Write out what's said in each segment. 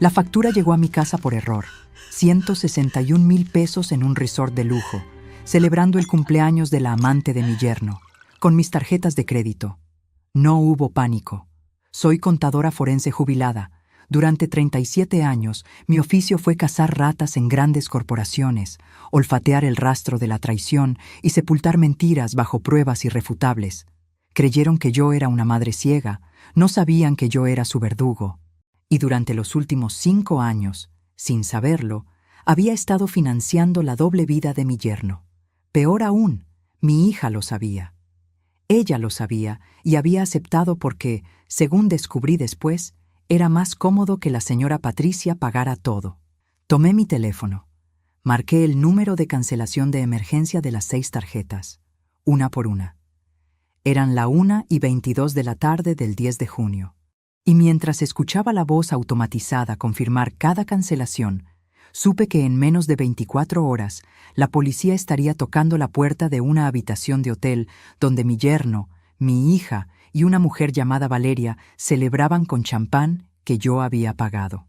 La factura llegó a mi casa por error. 161,000 pesos en un resort de lujo, celebrando el cumpleaños de la amante de mi yerno, con mis tarjetas de crédito. No hubo pánico. Soy contadora forense jubilada. Durante 37 años, mi oficio fue cazar ratas en grandes corporaciones, olfatear el rastro de la traición y sepultar mentiras bajo pruebas irrefutables. Creyeron que yo era una madre ciega, no sabían que yo era su verdugo. Y durante los últimos 5 años, sin saberlo, había estado financiando la doble vida de mi yerno. Peor aún, mi hija lo sabía. Ella lo sabía y había aceptado porque, según descubrí después, era más cómodo que la señora Patricia pagara todo. Tomé mi teléfono. Marqué el número de cancelación de emergencia de las 6 tarjetas, una por una. Eran la 1:22 de la tarde del 10 de junio. Y mientras escuchaba la voz automatizada confirmar cada cancelación, supe que en menos de 24 horas la policía estaría tocando la puerta de una habitación de hotel donde mi yerno, mi hija y una mujer llamada Valeria celebraban con champán que yo había pagado.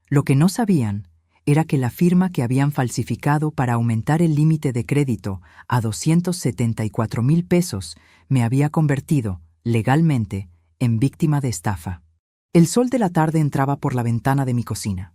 Lo que no sabían era que la firma que habían falsificado para aumentar el límite de crédito a 274,000 pesos me había convertido, legalmente, en víctima de estafa. El sol de la tarde entraba por la ventana de mi cocina.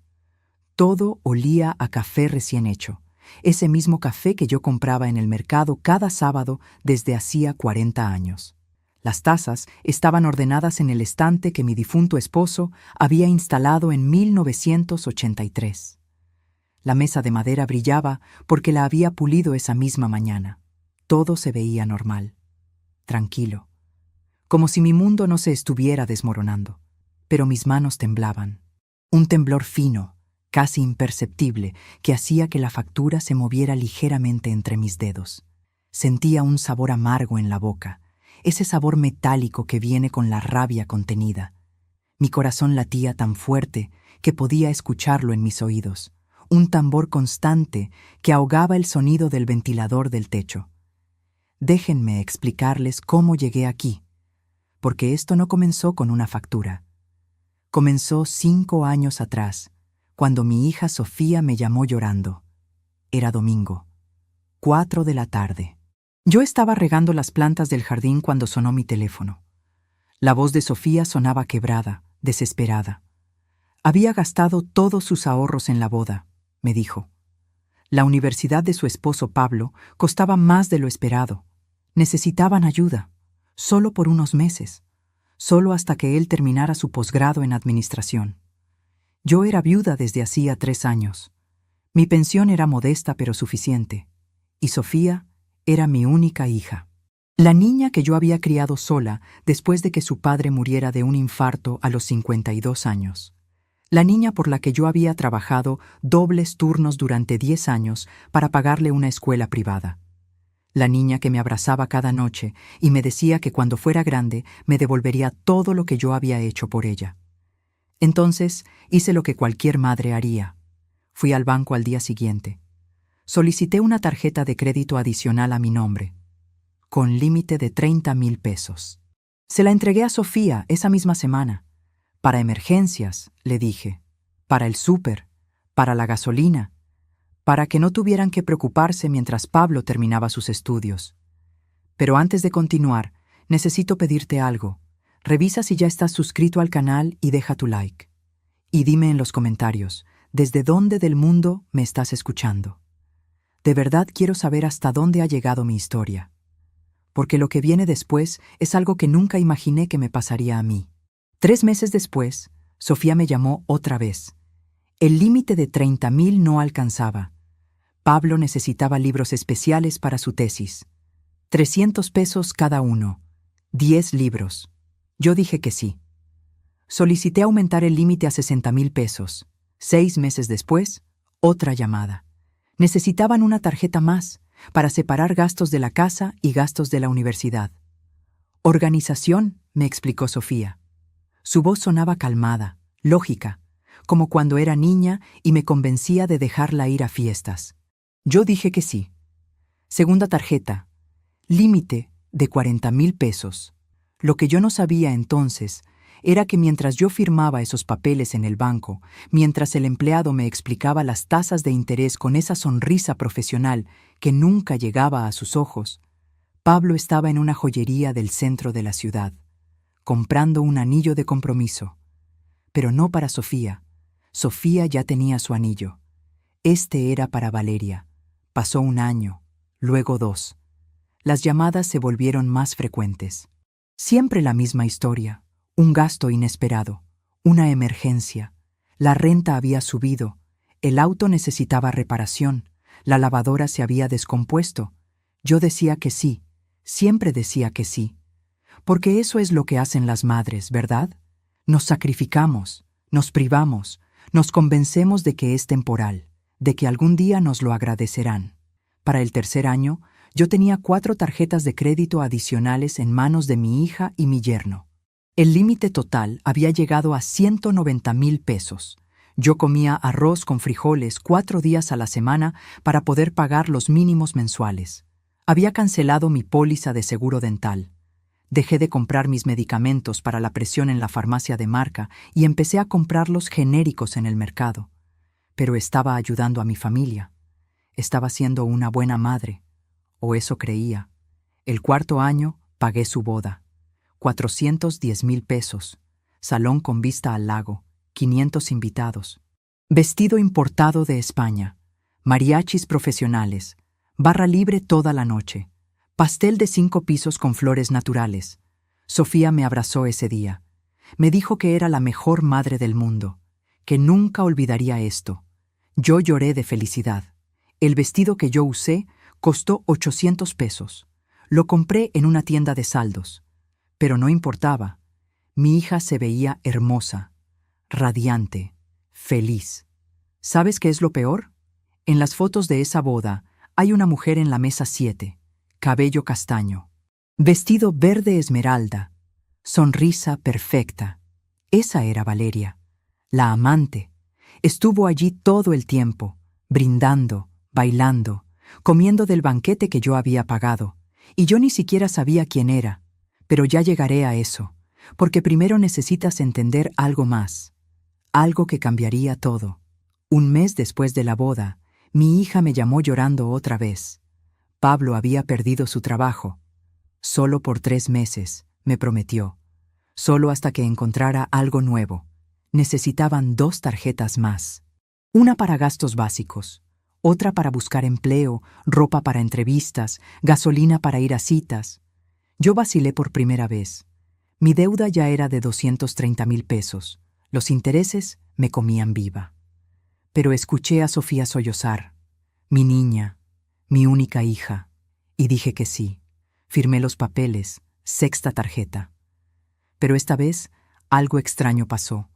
Todo olía a café recién hecho, ese mismo café que yo compraba en el mercado cada sábado desde hacía 40 años. Las tazas estaban ordenadas en el estante que mi difunto esposo había instalado en 1983. La mesa de madera brillaba porque la había pulido esa misma mañana. Todo se veía normal, tranquilo, como si mi mundo no se estuviera desmoronando. Pero mis manos temblaban. Un temblor fino, casi imperceptible, que hacía que la factura se moviera ligeramente entre mis dedos. Sentía un sabor amargo en la boca, ese sabor metálico que viene con la rabia contenida. Mi corazón latía tan fuerte que podía escucharlo en mis oídos, un tambor constante que ahogaba el sonido del ventilador del techo. Déjenme explicarles cómo llegué aquí, porque esto no comenzó con una factura. Comenzó 5 años atrás, cuando mi hija Sofía me llamó llorando. Era domingo, 4 de la tarde. Yo estaba regando las plantas del jardín cuando sonó mi teléfono. La voz de Sofía sonaba quebrada, desesperada. Había gastado todos sus ahorros en la boda, me dijo. La universidad de su esposo Pablo costaba más de lo esperado. Necesitaban ayuda, solo por unos meses, solo hasta que él terminara su posgrado en administración. Yo era viuda desde hacía 3 años. Mi pensión era modesta pero suficiente, y Sofía era mi única hija. La niña que yo había criado sola después de que su padre muriera de un infarto a los 52 años. La niña por la que yo había trabajado dobles turnos durante 10 años para pagarle una escuela privada. La niña que me abrazaba cada noche y me decía que cuando fuera grande me devolvería todo lo que yo había hecho por ella. Entonces hice lo que cualquier madre haría. Fui al banco al día siguiente. Solicité una tarjeta de crédito adicional a mi nombre, con límite de 30,000 pesos. Se la entregué a Sofía esa misma semana. Para emergencias, le dije, para el súper, para la gasolina, para que no tuvieran que preocuparse mientras Pablo terminaba sus estudios. Pero antes de continuar, necesito pedirte algo. Revisa si ya estás suscrito al canal y deja tu like. Y dime en los comentarios, ¿desde dónde del mundo me estás escuchando? De verdad quiero saber hasta dónde ha llegado mi historia. Porque lo que viene después es algo que nunca imaginé que me pasaría a mí. 3 meses después, Sofía me llamó otra vez. El límite de 30,000 no alcanzaba. Pablo necesitaba libros especiales para su tesis. 300 pesos cada uno. 10 libros. Yo dije que sí. Solicité aumentar el límite a 60,000 pesos. 6 meses después, otra llamada. Necesitaban una tarjeta más para separar gastos de la casa y gastos de la universidad. Organización, me explicó Sofía. Su voz sonaba calmada, lógica, como cuando era niña y me convencía de dejarla ir a fiestas. Yo dije que sí. Segunda tarjeta, límite de 40,000 pesos. Lo que yo no sabía entonces era que mientras yo firmaba esos papeles en el banco, mientras el empleado me explicaba las tasas de interés con esa sonrisa profesional que nunca llegaba a sus ojos, Pablo estaba en una joyería del centro de la ciudad, comprando un anillo de compromiso. Pero no para Sofía. Sofía ya tenía su anillo. Este era para Valeria. Pasó un año, luego 2. Las llamadas se volvieron más frecuentes. Siempre la misma historia. Un gasto inesperado, una emergencia. La renta había subido, el auto necesitaba reparación, la lavadora se había descompuesto. Yo decía que sí, siempre decía que sí. Porque eso es lo que hacen las madres, ¿verdad? Nos sacrificamos, nos privamos, nos convencemos de que es temporal, de que algún día nos lo agradecerán. Para el 3er año, yo tenía 4 tarjetas de crédito adicionales en manos de mi hija y mi yerno. El límite total había llegado a 190,000 pesos. Yo comía arroz con frijoles 4 días a la semana para poder pagar los mínimos mensuales. Había cancelado mi póliza de seguro dental. Dejé de comprar mis medicamentos para la presión en la farmacia de marca y empecé a comprarlos genéricos en el mercado. Pero estaba ayudando a mi familia. Estaba siendo una buena madre. O eso creía. El 4.º año pagué su boda. 410,000 pesos. Salón con vista al lago. 500 invitados. Vestido importado de España. Mariachis profesionales. Barra libre toda la noche. Pastel de 5 pisos con flores naturales. Sofía me abrazó ese día. Me dijo que era la mejor madre del mundo, que nunca olvidaría esto. Yo lloré de felicidad. El vestido que yo usé costó 800 pesos. Lo compré en una tienda de saldos. Pero no importaba. Mi hija se veía hermosa, radiante, feliz. ¿Sabes qué es lo peor? En las fotos de esa boda hay una mujer en la mesa 7. Cabello castaño, vestido verde esmeralda, sonrisa perfecta. Esa era Valeria, la amante. Estuvo allí todo el tiempo, brindando, bailando, comiendo del banquete que yo había pagado, y yo ni siquiera sabía quién era. Pero ya llegaré a eso, porque primero necesitas entender algo más, algo que cambiaría todo. Un mes después de la boda, mi hija me llamó llorando otra vez. Pablo había perdido su trabajo. Solo por 3 meses, me prometió. Solo hasta que encontrara algo nuevo. Necesitaban 2 tarjetas más. Una para gastos básicos, otra para buscar empleo, ropa para entrevistas, gasolina para ir a citas. Yo vacilé por primera vez. Mi deuda ya era de 230,000 pesos. Los intereses me comían viva. Pero escuché a Sofía sollozar. Mi niña, mi única hija, y dije que sí. Firmé los papeles, 6ª tarjeta. Pero esta vez algo extraño pasó.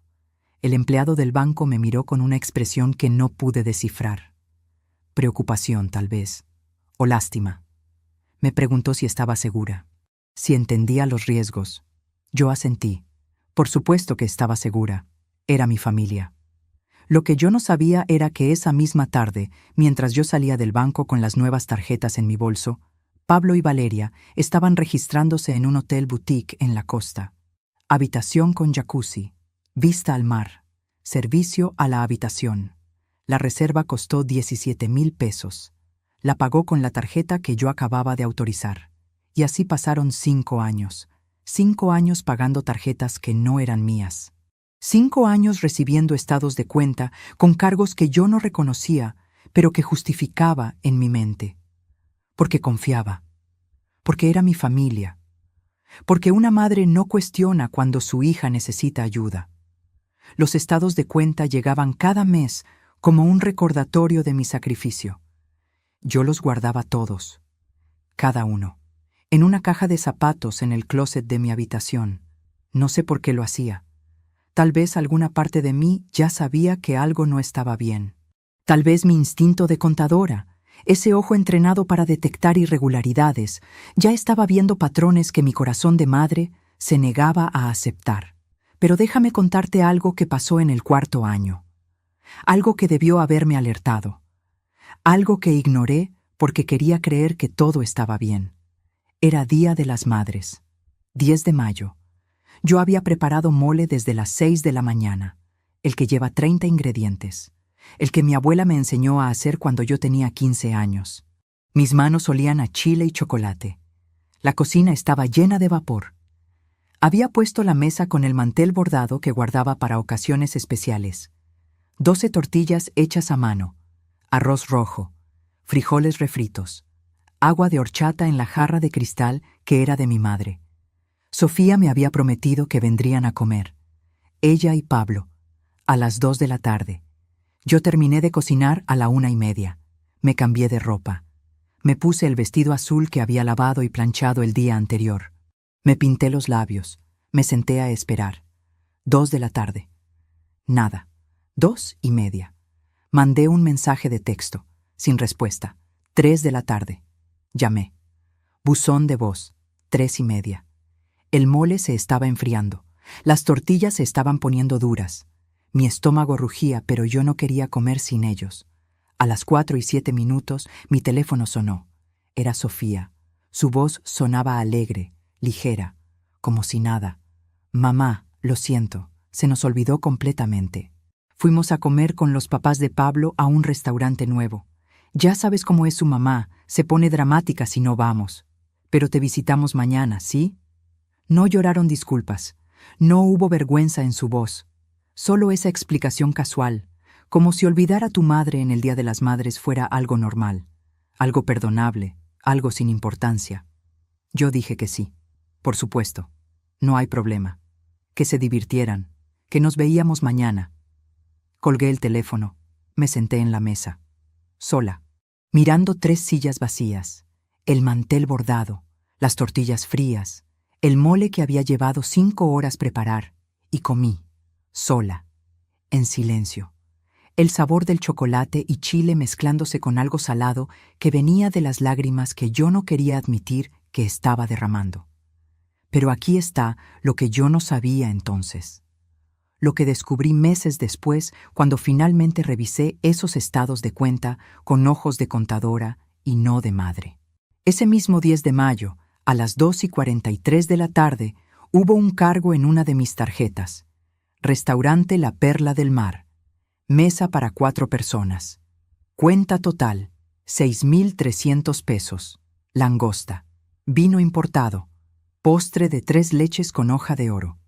El empleado del banco me miró con una expresión que no pude descifrar. Preocupación, tal vez, o lástima. Me preguntó si estaba segura, si entendía los riesgos. Yo asentí. Por supuesto que estaba segura. Era mi familia. Lo que yo no sabía era que esa misma tarde, mientras yo salía del banco con las nuevas tarjetas en mi bolso, Pablo y Valeria estaban registrándose en un hotel boutique en la costa. Habitación con jacuzzi, vista al mar, servicio a la habitación. La reserva costó 17,000 pesos. La pagó con la tarjeta que yo acababa de autorizar. Y así pasaron 5 años. 5 años pagando tarjetas que no eran mías. 5 años recibiendo estados de cuenta con cargos que yo no reconocía, pero que justificaba en mi mente. Porque confiaba. Porque era mi familia. Porque una madre no cuestiona cuando su hija necesita ayuda. Los estados de cuenta llegaban cada mes como un recordatorio de mi sacrificio. Yo los guardaba todos, cada uno, en una caja de zapatos en el closet de mi habitación. No sé por qué lo hacía. Tal vez alguna parte de mí ya sabía que algo no estaba bien. Tal vez mi instinto de contadora, ese ojo entrenado para detectar irregularidades, ya estaba viendo patrones que mi corazón de madre se negaba a aceptar. Pero déjame contarte algo que pasó en el 4.º año. Algo que debió haberme alertado. Algo que ignoré porque quería creer que todo estaba bien. Era Día de las Madres. 10 de mayo. Yo había preparado mole desde las 6 de la mañana, el que lleva 30 ingredientes, el que mi abuela me enseñó a hacer cuando yo tenía 15 años. Mis manos olían a chile y chocolate. La cocina estaba llena de vapor. Había puesto la mesa con el mantel bordado que guardaba para ocasiones especiales. 12 tortillas hechas a mano, arroz rojo, frijoles refritos, agua de horchata en la jarra de cristal que era de mi madre. Sofía me había prometido que vendrían a comer. Ella y Pablo, a las 2 de la tarde. Yo terminé de cocinar a la 1:30. Me cambié de ropa. Me puse el vestido azul que había lavado y planchado el día anterior. Me pinté los labios. Me senté a esperar. 2 de la tarde. Nada. 2:30. Mandé un mensaje de texto, sin respuesta. 3 de la tarde. Llamé. Buzón de voz. 3:30. El mole se estaba enfriando. Las tortillas se estaban poniendo duras. Mi estómago rugía, pero yo no quería comer sin ellos. A las 4:07 mi teléfono sonó. Era Sofía. Su voz sonaba alegre, ligera, como si nada. Mamá, lo siento, se nos olvidó completamente. Fuimos a comer con los papás de Pablo a un restaurante nuevo. Ya sabes cómo es su mamá, se pone dramática si no vamos. Pero te visitamos mañana, ¿sí? No lloraron disculpas. No hubo vergüenza en su voz. Solo esa explicación casual, como si olvidar a tu madre en el Día de las Madres fuera algo normal, algo perdonable, algo sin importancia. Yo dije que sí. Por supuesto. No hay problema. Que se divirtieran. Que nos veíamos mañana. Colgué el teléfono. Me senté en la mesa. Sola. Mirando 3 sillas vacías. El mantel bordado. Las tortillas frías. El mole que había llevado 5 horas preparar. Y comí. Sola. En silencio. El sabor del chocolate y chile mezclándose con algo salado que venía de las lágrimas que yo no quería admitir que estaba derramando. Pero aquí está lo que yo no sabía entonces. Lo que descubrí meses después cuando finalmente revisé esos estados de cuenta con ojos de contadora y no de madre. Ese mismo 10 de mayo, a las 2:43 de la tarde, hubo un cargo en una de mis tarjetas. Restaurante La Perla del Mar. Mesa para 4 personas. Cuenta total, 6,300 pesos. Langosta. Vino importado. Postre de 3 leches con hoja de oro.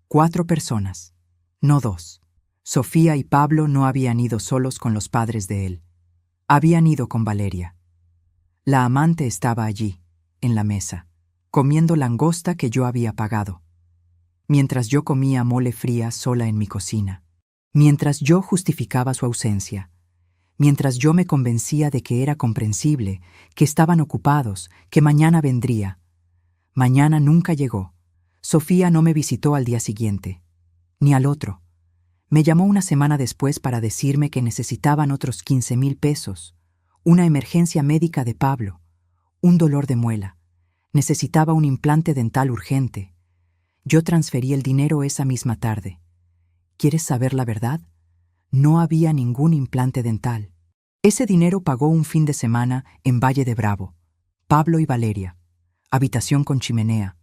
4 personas. No 2. Sofía y Pablo no habían ido solos con los padres de él. Habían ido con Valeria. La amante estaba allí, en la mesa, comiendo langosta que yo había pagado. Mientras yo comía mole fría sola en mi cocina. Mientras yo justificaba su ausencia, mientras yo me convencía de que era comprensible, que estaban ocupados, que mañana vendría. Mañana nunca llegó. Sofía no me visitó al día siguiente, ni al otro. Me llamó una semana después para decirme que necesitaban otros 15,000 pesos, una emergencia médica de Pablo, un dolor de muela. Necesitaba un implante dental urgente. Yo transferí el dinero esa misma tarde. ¿Quieres saber la verdad? No había ningún implante dental. Ese dinero pagó un fin de semana en Valle de Bravo. Pablo y Valeria. Habitación con chimenea.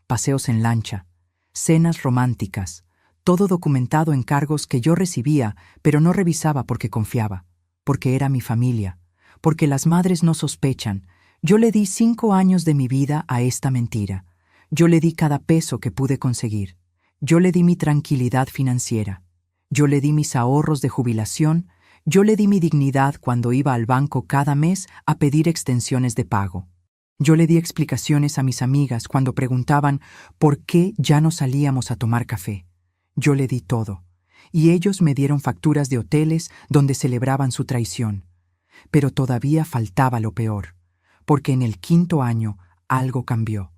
Paseos en lancha. Cenas románticas. Todo documentado en cargos que yo recibía, pero no revisaba porque confiaba. Porque era mi familia. Porque las madres no sospechan. Yo le di 5 años de mi vida a esta mentira. Yo le di cada peso que pude conseguir. Yo le di mi tranquilidad financiera. Yo le di mis ahorros de jubilación. Yo le di mi dignidad cuando iba al banco cada mes a pedir extensiones de pago. Yo le di explicaciones a mis amigas cuando preguntaban por qué ya no salíamos a tomar café. Yo le di todo. Y ellos me dieron facturas de hoteles donde celebraban su traición. Pero todavía faltaba lo peor, porque en el 5.º año algo cambió.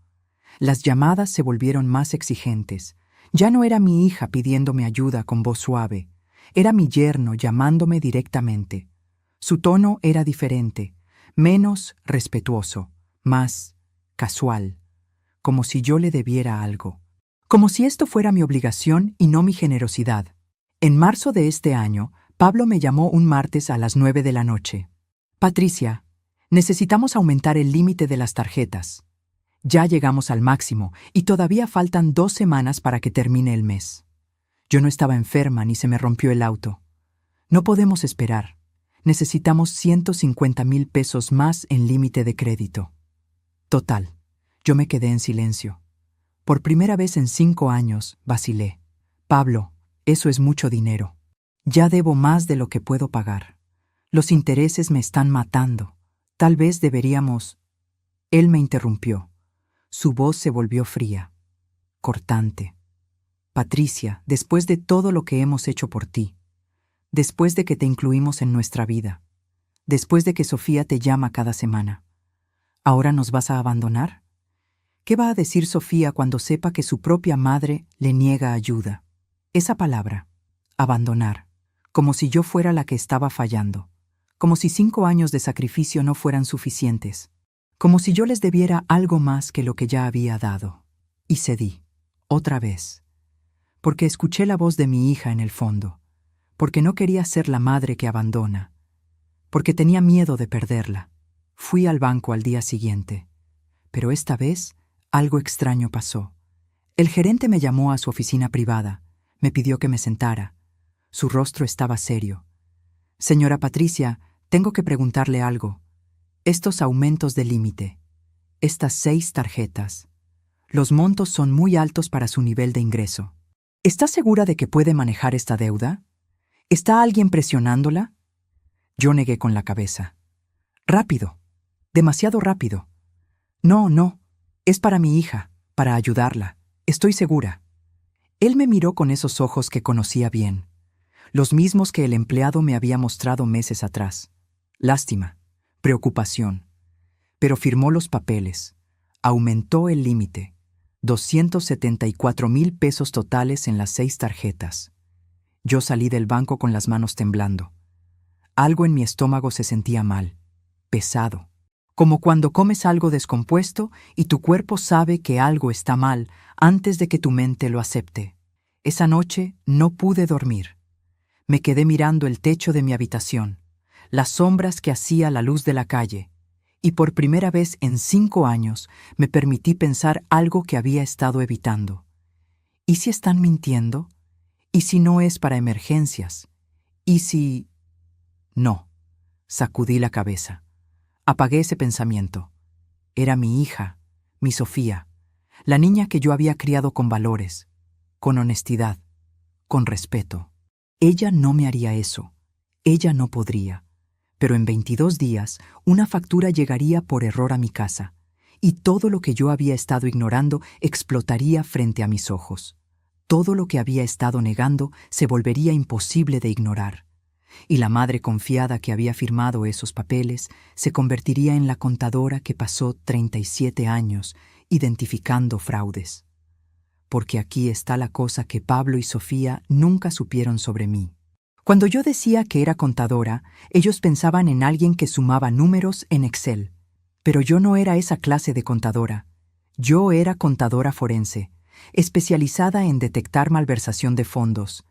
Las llamadas se volvieron más exigentes. Ya no era mi hija pidiéndome ayuda con voz suave. Era mi yerno llamándome directamente. Su tono era diferente, menos respetuoso, más casual, como si yo le debiera algo. Como si esto fuera mi obligación y no mi generosidad. En marzo de este año, Pablo me llamó un martes a las 9 de la noche. Patricia, necesitamos aumentar el límite de las tarjetas. Ya llegamos al máximo y todavía faltan 2 semanas para que termine el mes. Yo no estaba enferma ni se me rompió el auto. No podemos esperar. Necesitamos 150,000 pesos más en límite de crédito. Total, yo me quedé en silencio. Por primera vez en 5 años, vacilé. Pablo, eso es mucho dinero. Ya debo más de lo que puedo pagar. Los intereses me están matando. Tal vez deberíamos... Él me interrumpió. Su voz se volvió fría, cortante. Patricia, después de todo lo que hemos hecho por ti, después de que te incluimos en nuestra vida, después de que Sofía te llama cada semana, ¿ahora nos vas a abandonar? ¿Qué va a decir Sofía cuando sepa que su propia madre le niega ayuda? Esa palabra, abandonar, como si yo fuera la que estaba fallando, como si 5 años de sacrificio no fueran suficientes, como si yo les debiera algo más que lo que ya había dado. Y cedí, otra vez, porque escuché la voz de mi hija en el fondo, porque no quería ser la madre que abandona, porque tenía miedo de perderla. Fui al banco al día siguiente, pero esta vez algo extraño pasó. El gerente me llamó a su oficina privada, me pidió que me sentara. Su rostro estaba serio. Señora Patricia, tengo que preguntarle algo. Estos aumentos de límite, estas 6 tarjetas, los montos son muy altos para su nivel de ingreso. ¿Está segura de que puede manejar esta deuda? ¿Está alguien presionándola? Yo negué con la cabeza. Rápido, demasiado rápido. No, es para mi hija, para ayudarla, estoy segura. Él me miró con esos ojos que conocía bien, los mismos que el empleado me había mostrado meses atrás. Lástima, preocupación. Pero firmó los papeles, aumentó el límite, 274,000 pesos totales en las 6 tarjetas. Yo salí del banco con las manos temblando. Algo en mi estómago se sentía mal, pesado, como cuando comes algo descompuesto y tu cuerpo sabe que algo está mal antes de que tu mente lo acepte. Esa noche no pude dormir. Me quedé mirando el techo de mi habitación, las sombras que hacía la luz de la calle, y por primera vez en 5 años me permití pensar algo que había estado evitando. ¿Y si están mintiendo? ¿Y si no es para emergencias? ¿Y si...? No. Sacudí la cabeza. Apagué ese pensamiento. Era mi hija, mi Sofía, la niña que yo había criado con valores, con honestidad, con respeto. Ella no me haría eso. Ella no podría. Pero en 22 días, una factura llegaría por error a mi casa, y todo lo que yo había estado ignorando explotaría frente a mis ojos. Todo lo que había estado negando se volvería imposible de ignorar, y la madre confiada que había firmado esos papeles se convertiría en la contadora que pasó 37 años identificando fraudes. Porque aquí está la cosa que Pablo y Sofía nunca supieron sobre mí. Cuando yo decía que era contadora, ellos pensaban en alguien que sumaba números en Excel. Pero yo no era esa clase de contadora. Yo era contadora forense, especializada en detectar malversación de fondos,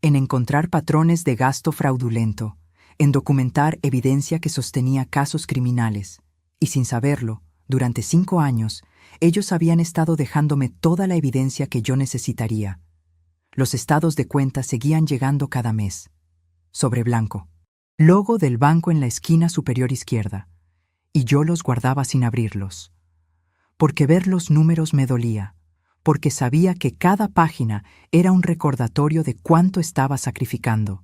en encontrar patrones de gasto fraudulento, en documentar evidencia que sostenía casos criminales. Y sin saberlo, durante 5 años, ellos habían estado dejándome toda la evidencia que yo necesitaría. Los estados de cuenta seguían llegando cada mes. Sobre blanco. Logo del banco en la esquina superior izquierda. Y yo los guardaba sin abrirlos. Porque ver los números me dolía. Porque sabía que cada página era un recordatorio de cuánto estaba sacrificando.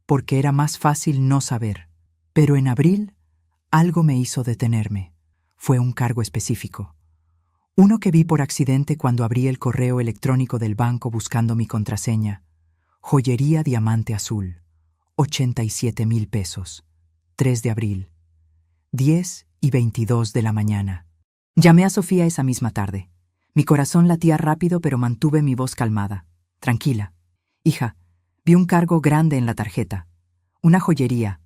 Porque era más fácil no saber. Pero en abril, algo me hizo detenerme. Fue un cargo específico. Uno que vi por accidente cuando abrí el correo electrónico del banco buscando mi contraseña. Joyería diamante azul. 87,000 pesos. 3 de abril. 10:22 de la mañana. Llamé a Sofía esa misma tarde. Mi corazón latía rápido, pero mantuve mi voz calmada. Tranquila. Hija, vi un cargo grande en la tarjeta. Una joyería.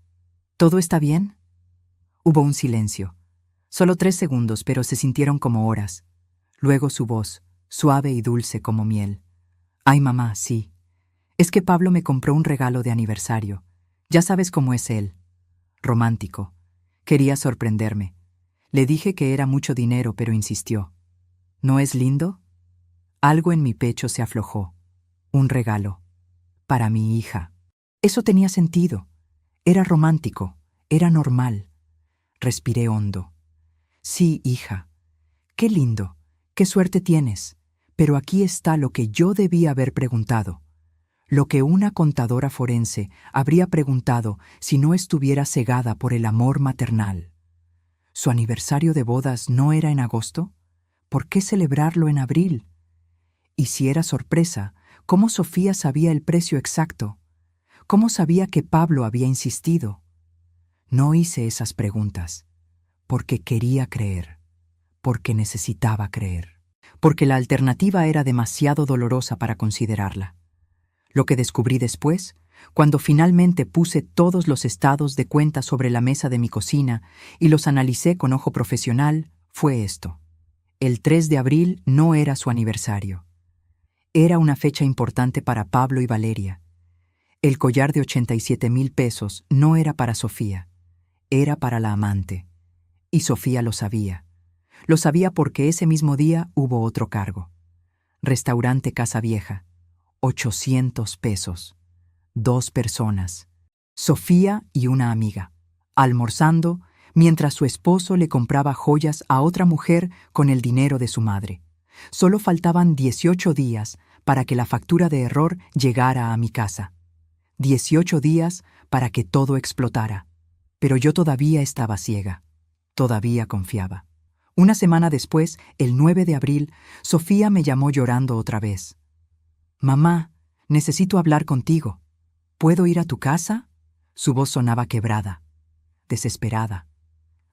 ¿Todo está bien? Hubo un silencio. Solo 3 segundos, pero se sintieron como horas. Luego su voz, suave y dulce como miel. Ay, mamá, sí. Es que Pablo me compró un regalo de aniversario. Ya sabes cómo es él. Romántico. Quería sorprenderme. Le dije que era mucho dinero, pero insistió. ¿No es lindo? Algo en mi pecho se aflojó. Un regalo. Para mi hija. Eso tenía sentido. Era romántico. Era normal. Respiré hondo. Sí, hija. Qué lindo. Qué suerte tienes. Pero aquí está lo que yo debía haber preguntado. Lo que una contadora forense habría preguntado si no estuviera cegada por el amor maternal. ¿Su aniversario de bodas no era en agosto? ¿Por qué celebrarlo en abril? Y si era sorpresa, ¿cómo Sofía sabía el precio exacto? ¿Cómo sabía que Pablo había insistido? No hice esas preguntas, porque quería creer, porque necesitaba creer, porque la alternativa era demasiado dolorosa para considerarla. Lo que descubrí después, cuando finalmente puse todos los estados de cuenta sobre la mesa de mi cocina y los analicé con ojo profesional, fue esto. El 3 de abril no era su aniversario. Era una fecha importante para Pablo y Valeria. El collar de 87,000 pesos no era para Sofía, era para la amante. Y Sofía lo sabía. Lo sabía porque ese mismo día hubo otro cargo. Restaurante Casa Vieja. 800 pesos. 2 personas. Sofía y una amiga. Almorzando, mientras su esposo le compraba joyas a otra mujer con el dinero de su madre. Solo faltaban 18 días para que la factura de error llegara a mi casa. 18 días para que todo explotara. Pero yo todavía estaba ciega. Todavía confiaba. Una semana después, el 9 de abril, Sofía me llamó llorando otra vez. «Mamá, necesito hablar contigo. ¿Puedo ir a tu casa?» Su voz sonaba quebrada, desesperada.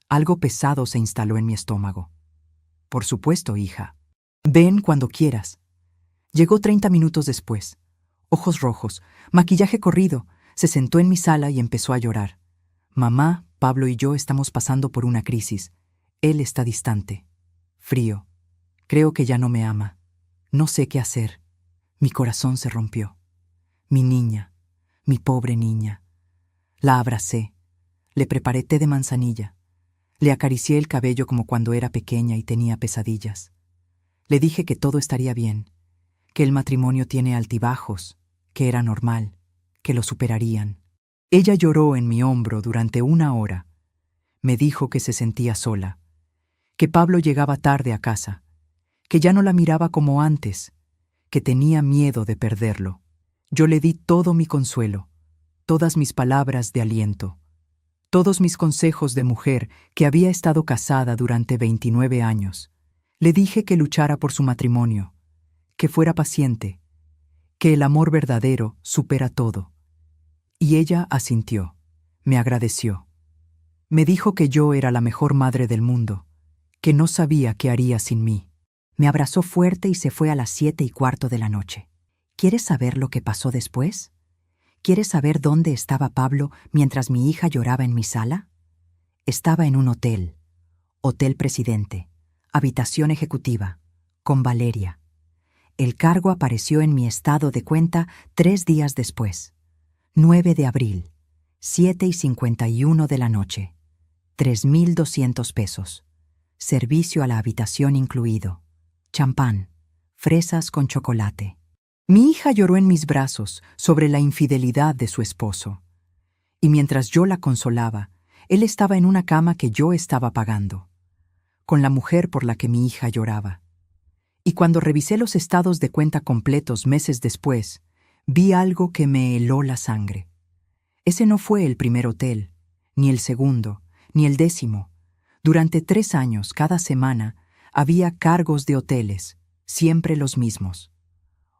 Algo pesado se instaló en mi estómago. «Por supuesto, hija. Ven cuando quieras». Llegó 30 minutos después. Ojos rojos, maquillaje corrido, se sentó en mi sala y empezó a llorar. «Mamá, Pablo y yo estamos pasando por una crisis. Él está distante, frío. Creo que ya no me ama. No sé qué hacer. Mi corazón se rompió. Mi niña, mi pobre niña». La abracé, le preparé té de manzanilla, le acaricié el cabello como cuando era pequeña y tenía pesadillas. Le dije que todo estaría bien, que el matrimonio tiene altibajos, que era normal, que lo superarían. Ella lloró en mi hombro durante 1 hora. Me dijo que se sentía sola, que Pablo llegaba tarde a casa, que ya no la miraba como antes, que tenía miedo de perderlo. Yo le di todo mi consuelo, todas mis palabras de aliento, todos mis consejos de mujer que había estado casada durante 29 años. Le dije que luchara por su matrimonio, que fuera paciente, que el amor verdadero supera todo. Y ella asintió, me agradeció. Me dijo que yo era la mejor madre del mundo, que no sabía qué haría sin mí. Me abrazó fuerte y se fue a las 7:15 de la noche. ¿Quieres saber lo que pasó después? ¿Quieres saber dónde estaba Pablo mientras mi hija lloraba en mi sala? Estaba en un hotel, Hotel Presidente, habitación ejecutiva, con Valeria. El cargo apareció en mi estado de cuenta 3 días después. 9 de abril, 7:51 de la noche. 3,200 pesos. Servicio a la habitación incluido. Champán, fresas con chocolate. Mi hija lloró en mis brazos sobre la infidelidad de su esposo. Y mientras yo la consolaba, él estaba en una cama que yo estaba pagando, con la mujer por la que mi hija lloraba. Y cuando revisé los estados de cuenta completos meses después, vi algo que me heló la sangre. Ese no fue el primer hotel, ni el segundo, ni el 10º. Durante 3 años, cada semana, había cargos de hoteles, siempre los mismos.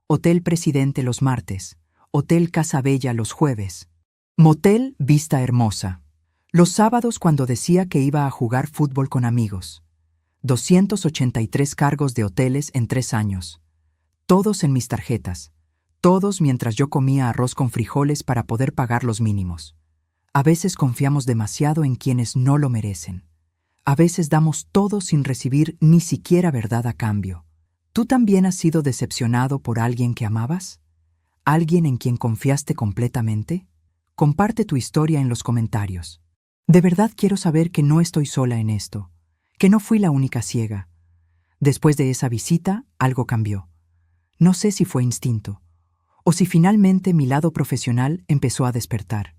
Hotel Presidente los martes, Hotel Casa Bella los jueves, Motel Vista Hermosa. Los sábados cuando decía que iba a jugar fútbol con amigos. 283 cargos de hoteles en 3 años. Todos en mis tarjetas. Todos mientras yo comía arroz con frijoles para poder pagar los mínimos. A veces confiamos demasiado en quienes no lo merecen. A veces damos todo sin recibir ni siquiera verdad a cambio. ¿Tú también has sido decepcionado por alguien que amabas? ¿Alguien en quien confiaste completamente? Comparte tu historia en los comentarios. De verdad quiero saber que no estoy sola en esto, que no fui la única ciega. Después de esa visita, algo cambió. No sé si fue instinto, o si finalmente mi lado profesional empezó a despertar.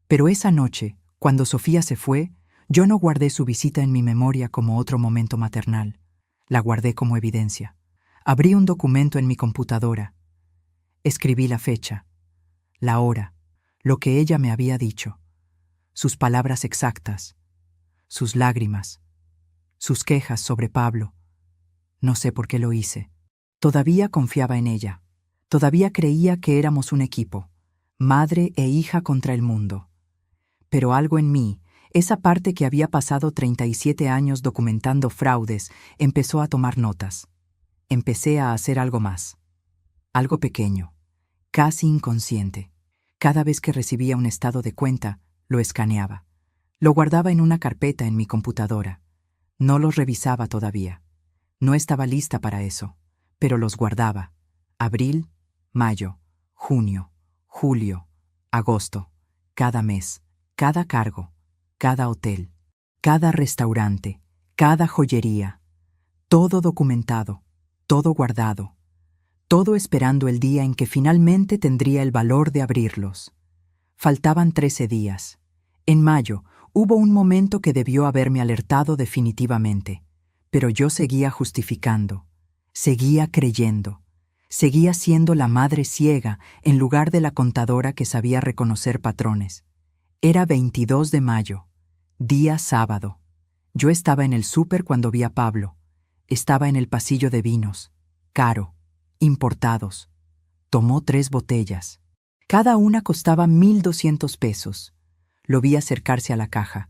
Pero esa noche, cuando Sofía se fue, yo no guardé su visita en mi memoria como otro momento maternal. La guardé como evidencia. Abrí un documento en mi computadora. Escribí la fecha, la hora, lo que ella me había dicho, sus palabras exactas, sus lágrimas, sus quejas sobre Pablo. No sé por qué lo hice. Todavía confiaba en ella. Todavía creía que éramos un equipo, madre e hija contra el mundo. Pero algo en mí, esa parte que había pasado 37 años documentando fraudes, empezó a tomar notas. Empecé a hacer algo más. Algo pequeño, casi inconsciente. Cada vez que recibía un estado de cuenta, lo escaneaba. Lo guardaba en una carpeta en mi computadora. No los revisaba todavía. No estaba lista para eso, pero los guardaba. Abril, mayo, junio, julio, agosto, cada mes, cada cargo, cada hotel, cada restaurante, cada joyería. Todo documentado, todo guardado, todo esperando el día en que finalmente tendría el valor de abrirlos. Faltaban 13 días. En mayo hubo un momento que debió haberme alertado definitivamente, pero yo seguía justificando, seguía creyendo, seguía siendo la madre ciega en lugar de la contadora que sabía reconocer patrones. Era 22 de mayo, día sábado. Yo estaba en el súper cuando vi a Pablo. Estaba en el pasillo de vinos, caro, importados. Tomó 3 botellas. Cada una costaba 1,200 pesos. Lo vi acercarse a la caja.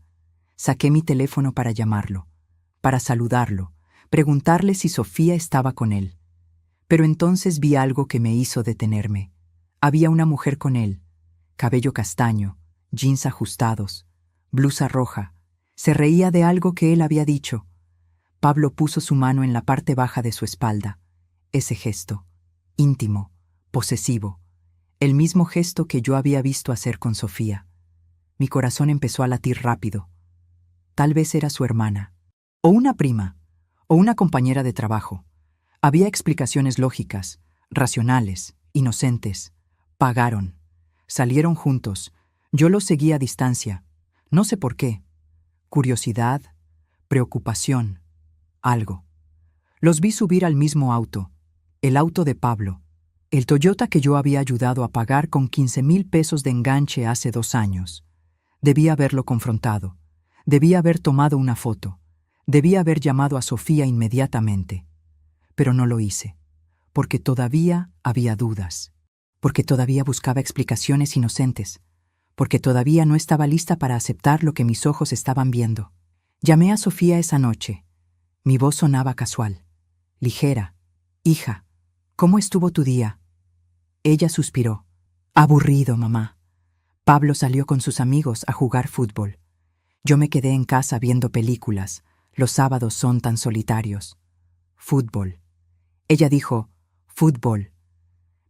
Saqué mi teléfono para llamarlo, para saludarlo, preguntarle si Sofía estaba con él. Pero entonces vi algo que me hizo detenerme. Había una mujer con él, cabello castaño, jeans ajustados, blusa roja. Se reía de algo que él había dicho. Pablo puso su mano en la parte baja de su espalda. Ese gesto, íntimo, posesivo, el mismo gesto que yo había visto hacer con Sofía. Mi corazón empezó a latir rápido. Tal vez era su hermana, o una prima, o una compañera de trabajo. Había explicaciones lógicas, racionales, inocentes. Pagaron. Salieron juntos. Yo los seguí a distancia. No sé por qué. Curiosidad, preocupación, algo. Los vi subir al mismo auto, el auto de Pablo, el Toyota que yo había ayudado a pagar con 15,000 pesos de enganche hace 2 años. Debía haberlo confrontado. Debía haber tomado una foto. Debía haber llamado a Sofía inmediatamente. Pero no lo hice, porque todavía había dudas, porque todavía buscaba explicaciones inocentes, porque todavía no estaba lista para aceptar lo que mis ojos estaban viendo. Llamé a Sofía esa noche. Mi voz sonaba casual, ligera. «Hija, ¿cómo estuvo tu día?» Ella suspiró. «Aburrido, mamá. Pablo salió con sus amigos a jugar fútbol. Yo me quedé en casa viendo películas. Los sábados son tan solitarios. Fútbol». Ella dijo, «Fútbol».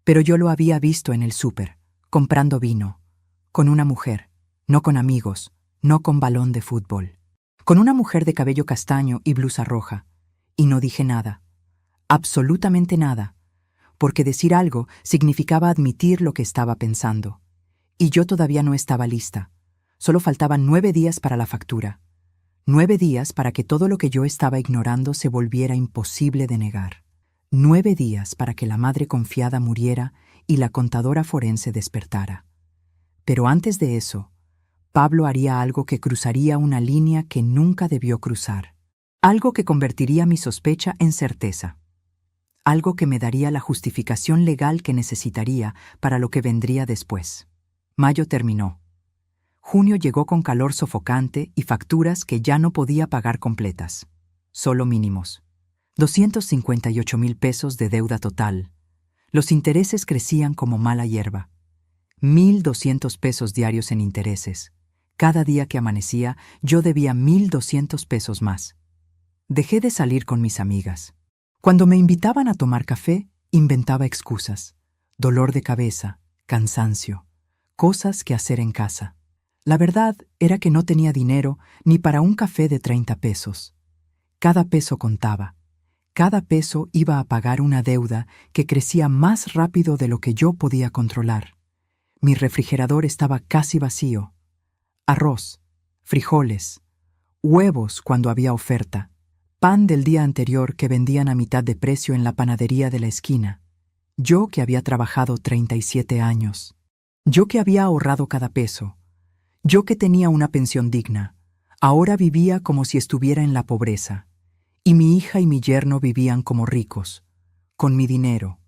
Pero yo lo había visto en el súper, comprando vino, con una mujer, no con amigos, no con balón de fútbol. Con una mujer de cabello castaño y blusa roja. Y no dije nada. Absolutamente nada. Porque decir algo significaba admitir lo que estaba pensando. Y yo todavía no estaba lista. Solo faltaban 9 días para la factura. 9 días para que todo lo que yo estaba ignorando se volviera imposible de negar. 9 días para que la madre confiada muriera y la contadora forense despertara. Pero antes de eso, Pablo haría algo que cruzaría una línea que nunca debió cruzar. Algo que convertiría mi sospecha en certeza. Algo que me daría la justificación legal que necesitaría para lo que vendría después. Mayo terminó. Junio llegó con calor sofocante y facturas que ya no podía pagar completas. Solo mínimos. 258,000 pesos de deuda total. Los intereses crecían como mala hierba. 1,200 pesos diarios en intereses. Cada día que amanecía, yo debía 1,200 pesos más. Dejé de salir con mis amigas. Cuando me invitaban a tomar café, inventaba excusas. Dolor de cabeza, cansancio, cosas que hacer en casa. La verdad era que no tenía dinero ni para un café de 30 pesos. Cada peso contaba. Cada peso iba a pagar una deuda que crecía más rápido de lo que yo podía controlar. Mi refrigerador estaba casi vacío. Arroz, frijoles, huevos cuando había oferta, pan del día anterior que vendían a mitad de precio en la panadería de la esquina. Yo que había trabajado 37 años. Yo que había ahorrado cada peso. Yo que tenía una pensión digna. Ahora vivía como si estuviera en la pobreza. Y mi hija y mi yerno vivían como ricos, con mi dinero.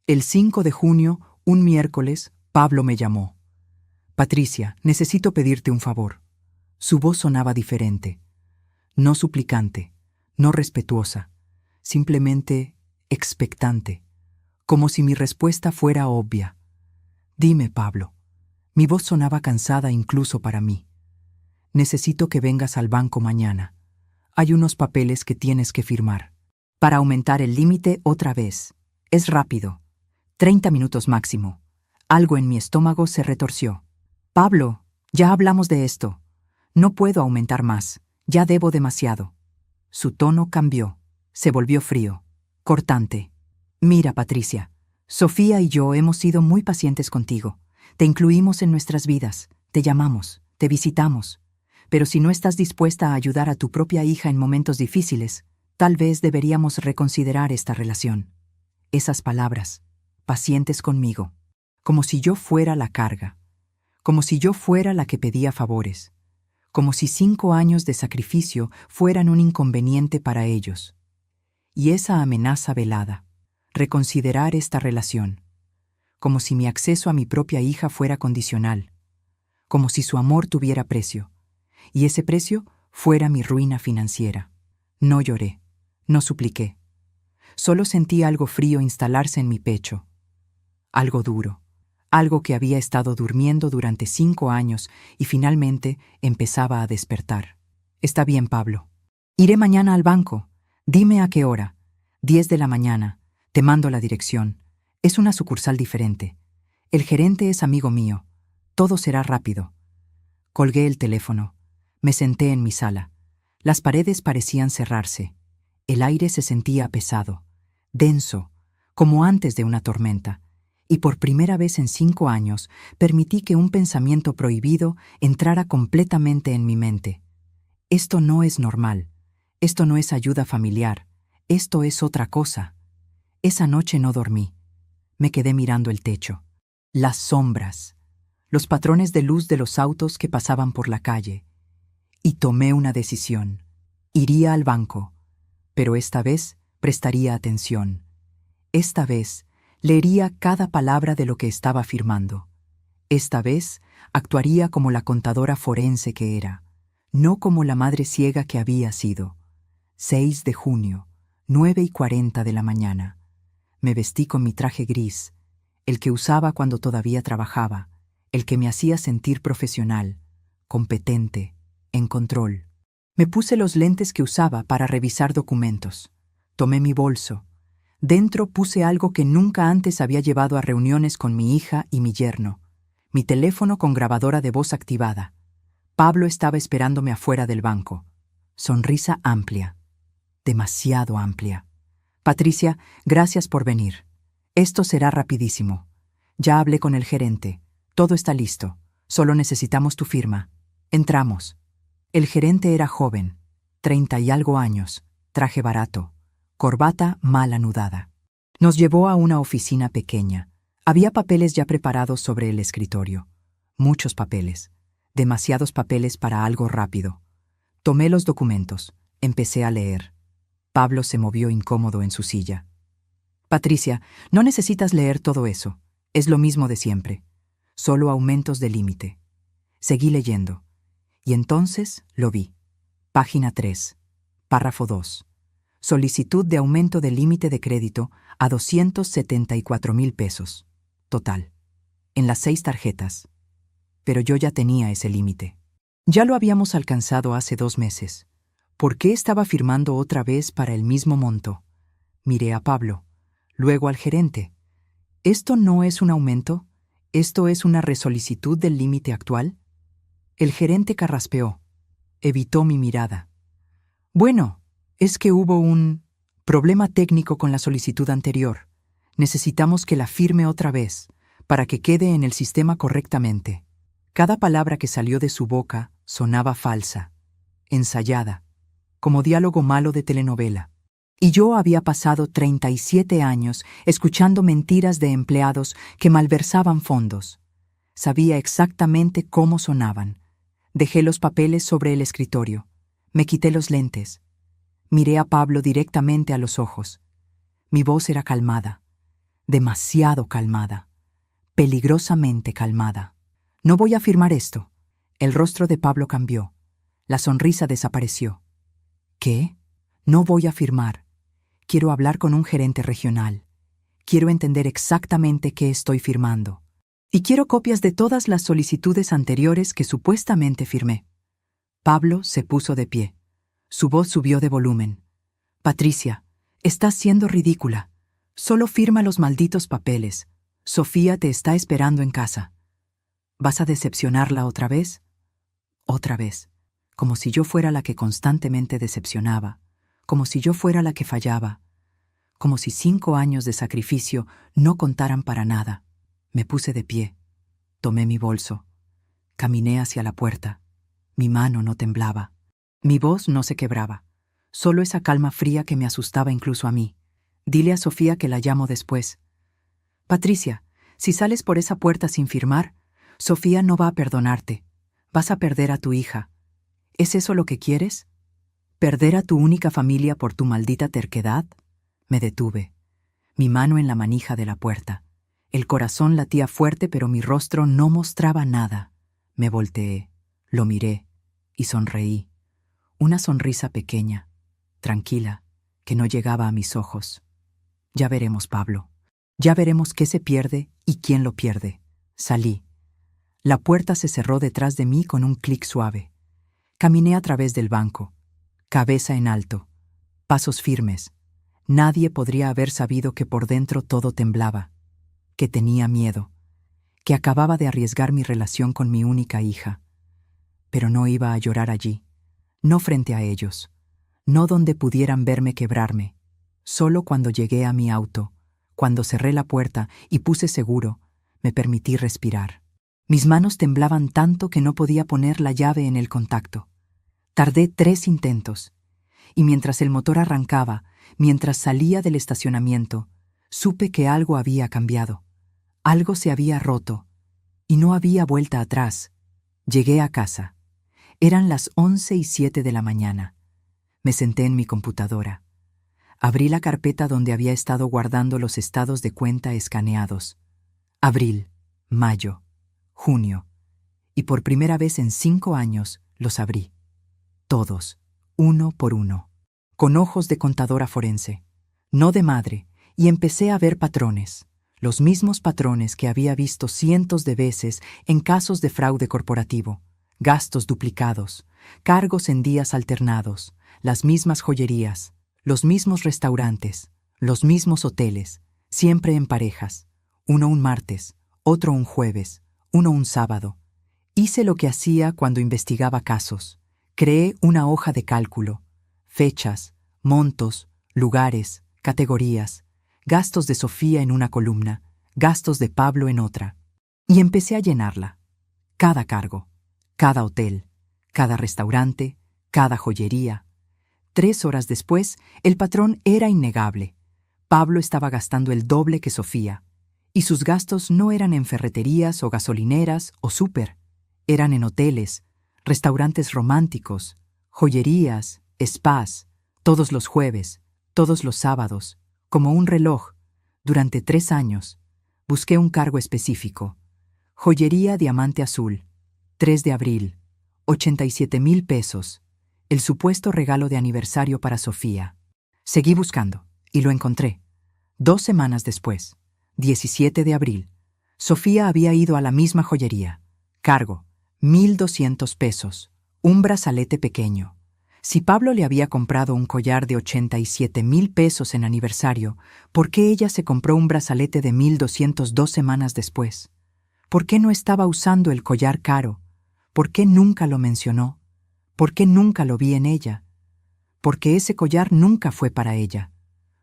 El 5 de junio, un miércoles, Pablo me llamó. Patricia, necesito pedirte un favor. Su voz sonaba diferente. No suplicante, no respetuosa, simplemente expectante, como si mi respuesta fuera obvia. Dime, Pablo. Mi voz sonaba cansada incluso para mí. Necesito que vengas al banco mañana. Hay unos papeles que tienes que firmar. Para aumentar el límite otra vez. Es rápido. 30 minutos máximo. Algo en mi estómago se retorció. Pablo, ya hablamos de esto. No puedo aumentar más. Ya debo demasiado. Su tono cambió. Se volvió frío, cortante. Mira, Patricia, Sofía y yo hemos sido muy pacientes contigo. Te incluimos en nuestras vidas. Te llamamos, te visitamos. Pero si no estás dispuesta a ayudar a tu propia hija en momentos difíciles, tal vez deberíamos reconsiderar esta relación. Esas palabras, pacientes conmigo, como si yo fuera la carga, como si yo fuera la que pedía favores, como si 5 años de sacrificio fueran un inconveniente para ellos. Y esa amenaza velada, reconsiderar esta relación, como si mi acceso a mi propia hija fuera condicional, como si su amor tuviera precio, y ese precio fuera mi ruina financiera. No lloré, no supliqué. Solo sentí algo frío instalarse en mi pecho. Algo duro, algo que había estado durmiendo durante 5 años y finalmente empezaba a despertar. Está bien, Pablo. Iré mañana al banco. Dime a qué hora. 10 de la mañana. Te mando la dirección. Es una sucursal diferente. El gerente es amigo mío. Todo será rápido. Colgué el teléfono. Me senté en mi sala. Las paredes parecían cerrarse. El aire se sentía pesado, denso, como antes de una tormenta, y por primera vez en 5 años permití que un pensamiento prohibido entrara completamente en mi mente. Esto no es normal. Esto no es ayuda familiar. Esto es otra cosa. Esa noche no dormí. Me quedé mirando el techo. Las sombras. Los patrones de luz de los autos que pasaban por la calle. Y tomé una decisión. Iría al banco, pero esta vez prestaría atención. Esta vez leería cada palabra de lo que estaba firmando. Esta vez actuaría como la contadora forense que era, no como la madre ciega que había sido. 6 de junio, 9:40 de la mañana. Me vestí con mi traje gris, el que usaba cuando todavía trabajaba, el que me hacía sentir profesional, competente, en control. Me puse los lentes que usaba para revisar documentos. Tomé mi bolso. Dentro puse algo que nunca antes había llevado a reuniones con mi hija y mi yerno. Mi teléfono con grabadora de voz activada. Pablo estaba esperándome afuera del banco. Sonrisa amplia. Demasiado amplia. Patricia, gracias por venir. Esto será rapidísimo. Ya hablé con el gerente. Todo está listo. Solo necesitamos tu firma. Entramos. El gerente era joven, 30 y algo años, traje barato, corbata mal anudada. Nos llevó a una oficina pequeña. Había papeles ya preparados sobre el escritorio. Muchos papeles. Demasiados papeles para algo rápido. Tomé los documentos. Empecé a leer. Pablo se movió incómodo en su silla. Patricia, no necesitas leer todo eso. Es lo mismo de siempre. Solo aumentos de límite. Seguí leyendo. Y entonces lo vi. Página 3. Párrafo 2. Solicitud de aumento del límite de crédito a 274,000 pesos. Total. En las 6 tarjetas. Pero yo ya tenía ese límite. Ya lo habíamos alcanzado hace 2 meses. ¿Por qué estaba firmando otra vez para el mismo monto? Miré a Pablo, luego al gerente. ¿Esto no es un aumento? ¿Esto es una resolicitud del límite actual? El gerente carraspeó. Evitó mi mirada. Bueno, es que hubo un Problema técnico con la solicitud anterior. Necesitamos que la firme otra vez, para que quede en el sistema correctamente. Cada palabra que salió de su boca sonaba falsa, ensayada, como diálogo malo de telenovela. Y yo había pasado 37 años escuchando mentiras de empleados que malversaban fondos. Sabía exactamente cómo sonaban. Dejé los papeles sobre el escritorio. Me quité los lentes. Miré a Pablo directamente a los ojos. Mi voz era calmada, demasiado calmada, peligrosamente calmada. No voy a firmar esto. El rostro de Pablo cambió. La sonrisa desapareció. ¿Qué? No voy a firmar. Quiero hablar con un gerente regional. Quiero entender exactamente qué estoy firmando. Y quiero copias de todas las solicitudes anteriores que supuestamente firmé. Pablo se puso de pie. Su voz subió de volumen. Patricia, estás siendo ridícula. Solo firma los malditos papeles. Sofía te está esperando en casa. ¿Vas a decepcionarla otra vez? Otra vez. Como si yo fuera la que constantemente decepcionaba. Como si yo fuera la que fallaba. Como si 5 años de sacrificio no contaran para nada. Me puse de pie. Tomé mi bolso. Caminé hacia la puerta. Mi mano no temblaba. Mi voz no se quebraba. Solo esa calma fría que me asustaba incluso a mí. Dile a Sofía que la llamo después. Patricia, si sales por esa puerta sin firmar, Sofía no va a perdonarte. Vas a perder a tu hija. ¿Es eso lo que quieres? ¿Perder a tu única familia por tu maldita terquedad? Me detuve. Mi mano en la manija de la puerta. El corazón latía fuerte, pero mi rostro no mostraba nada. Me volteé, lo miré y sonreí. Una sonrisa pequeña, tranquila, que no llegaba a mis ojos. Ya veremos, Pablo. Ya veremos qué se pierde y quién lo pierde. Salí. La puerta se cerró detrás de mí con un clic suave. Caminé a través del banco, cabeza en alto, pasos firmes. Nadie podría haber sabido que por dentro todo temblaba, que tenía miedo, que acababa de arriesgar mi relación con mi única hija. Pero no iba a llorar allí, no frente a ellos, no donde pudieran verme quebrarme. Solo cuando llegué a mi auto, cuando cerré la puerta y puse seguro, me permití respirar. Mis manos temblaban tanto que no podía poner la llave en el contacto. Tardé 3 intentos, y mientras el motor arrancaba, mientras salía del estacionamiento, supe que algo había cambiado. Algo se había roto, y no había vuelta atrás. Llegué a casa. Eran las 11:07 de la mañana. Me senté en mi computadora. Abrí la carpeta donde había estado guardando los estados de cuenta escaneados. Abril, mayo, junio. Y por primera vez en 5 años los abrí. Todos, uno por uno. Con ojos de contadora forense, no de madre, y empecé a ver patrones. Los mismos patrones que había visto cientos de veces en casos de fraude corporativo. Gastos duplicados, cargos en días alternados, las mismas joyerías, los mismos restaurantes, los mismos hoteles, siempre en parejas. Uno un martes, otro un jueves, uno un sábado. Hice lo que hacía cuando investigaba casos. Creé una hoja de cálculo. Fechas, montos, lugares, categorías, gastos de Sofía en una columna, gastos de Pablo en otra. Y empecé a llenarla. Cada cargo, cada hotel, cada restaurante, cada joyería. 3 horas después, el patrón era innegable. Pablo estaba gastando el doble que Sofía. Y sus gastos no eran en ferreterías o gasolineras o súper. Eran en hoteles, restaurantes románticos, joyerías, spas, todos los jueves, todos los sábados, como un reloj. Durante 3 años, busqué un cargo específico. Joyería Diamante Azul, 3 de abril, 87,000 pesos, el supuesto regalo de aniversario para Sofía. Seguí buscando, y lo encontré. 2 semanas después, 17 de abril, Sofía había ido a la misma joyería. Cargo, 1,200 pesos, un brazalete pequeño. Si Pablo le había comprado un collar de 87,000 pesos en aniversario, ¿por qué ella se compró un brazalete de 1,200 2 semanas después? ¿Por qué no estaba usando el collar caro? ¿Por qué nunca lo mencionó? ¿Por qué nunca lo vi en ella? Porque ese collar nunca fue para ella.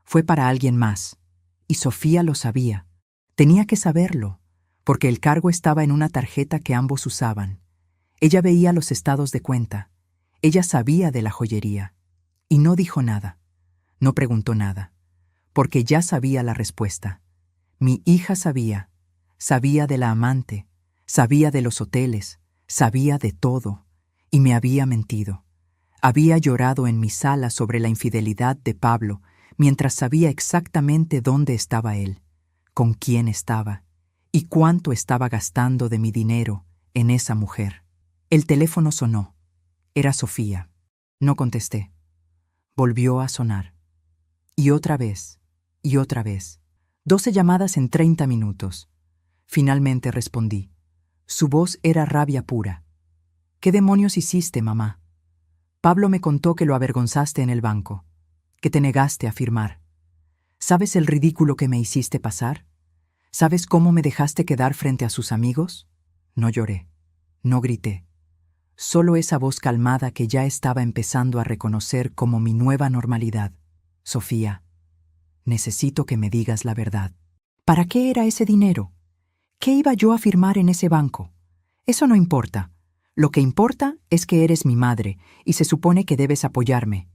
Fue para alguien más. Y Sofía lo sabía. Tenía que saberlo, porque el cargo estaba en una tarjeta que ambos usaban. Ella veía los estados de cuenta. Ella sabía de la joyería. Y no dijo nada. No preguntó nada. Porque ya sabía la respuesta. Mi hija sabía. Sabía de la amante. Sabía de los hoteles. Sabía de todo. Y me había mentido. Había llorado en mi sala sobre la infidelidad de Pablo, mientras sabía exactamente dónde estaba él, con quién estaba, y cuánto estaba gastando de mi dinero en esa mujer. El teléfono sonó. Era Sofía. No contesté. Volvió a sonar. Y otra vez, y otra vez. 12 llamadas en 30 minutos. Finalmente respondí. Su voz era rabia pura. ¿Qué demonios hiciste, mamá? Pablo me contó que lo avergonzaste en el banco, que te negaste a firmar. ¿Sabes el ridículo que me hiciste pasar? ¿Sabes cómo me dejaste quedar frente a sus amigos? No lloré, no grité. Solo esa voz calmada que ya estaba empezando a reconocer como mi nueva normalidad. Sofía, necesito que me digas la verdad. ¿Para qué era ese dinero? ¿Qué iba yo a firmar en ese banco? Eso no importa. Lo que importa es que eres mi madre y se supone que debes apoyarme.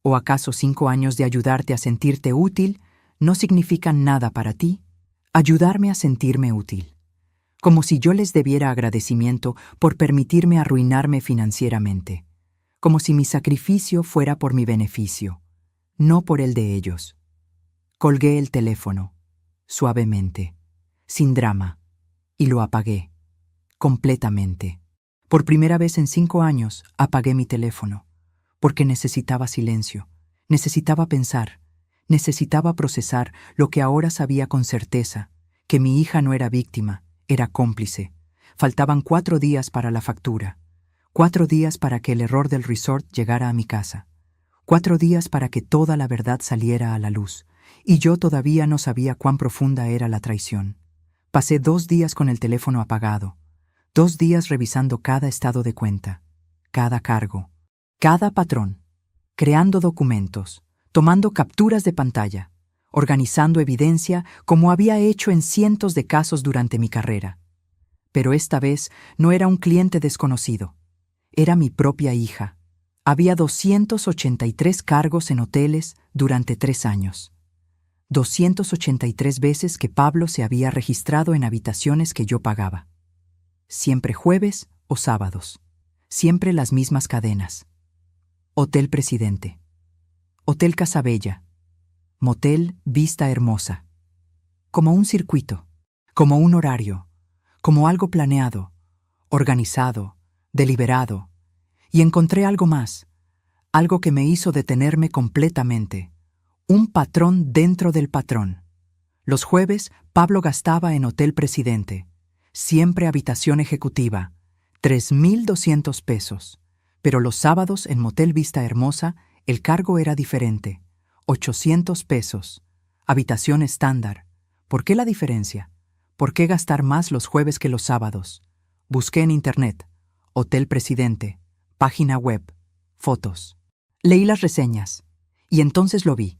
¿O acaso 5 años de ayudarte a sentirte útil no significan nada para ti? Ayudarme a sentirme útil. Como si yo les debiera agradecimiento por permitirme arruinarme financieramente. Como si mi sacrificio fuera por mi beneficio, no por el de ellos. Colgué el teléfono, suavemente, sin drama, y lo apagué, completamente. Por primera vez en 5 años apagué mi teléfono, porque necesitaba silencio, necesitaba pensar, necesitaba procesar lo que ahora sabía con certeza, que mi hija no era víctima, era cómplice. Faltaban 4 días para la factura, 4 días para que el error del resort llegara a mi casa, 4 días para que toda la verdad saliera a la luz, y yo todavía no sabía cuán profunda era la traición. Pasé 2 días con el teléfono apagado, 2 días revisando cada estado de cuenta, cada cargo, cada patrón, creando documentos, tomando capturas de pantalla, organizando evidencia como había hecho en cientos de casos durante mi carrera. Pero esta vez no era un cliente desconocido, era mi propia hija. Había 283 cargos en hoteles durante 3 años. 283 veces que Pablo se había registrado en habitaciones que yo pagaba. Siempre jueves o sábados. Siempre las mismas cadenas. Hotel Presidente. Hotel Casabella. Motel Vista Hermosa. Como un circuito, como un horario, como algo planeado, organizado, deliberado. Y encontré algo más, algo que me hizo detenerme completamente. Un patrón dentro del patrón. Los jueves, Pablo gastaba en Hotel Presidente. Siempre habitación ejecutiva, 3,200 pesos. Pero los sábados en Motel Vista Hermosa, el cargo era diferente, 800 pesos. Habitación estándar. ¿Por qué la diferencia? ¿Por qué gastar más los jueves que los sábados? Busqué en internet, Hotel Presidente, página web, fotos. Leí las reseñas, y entonces lo vi.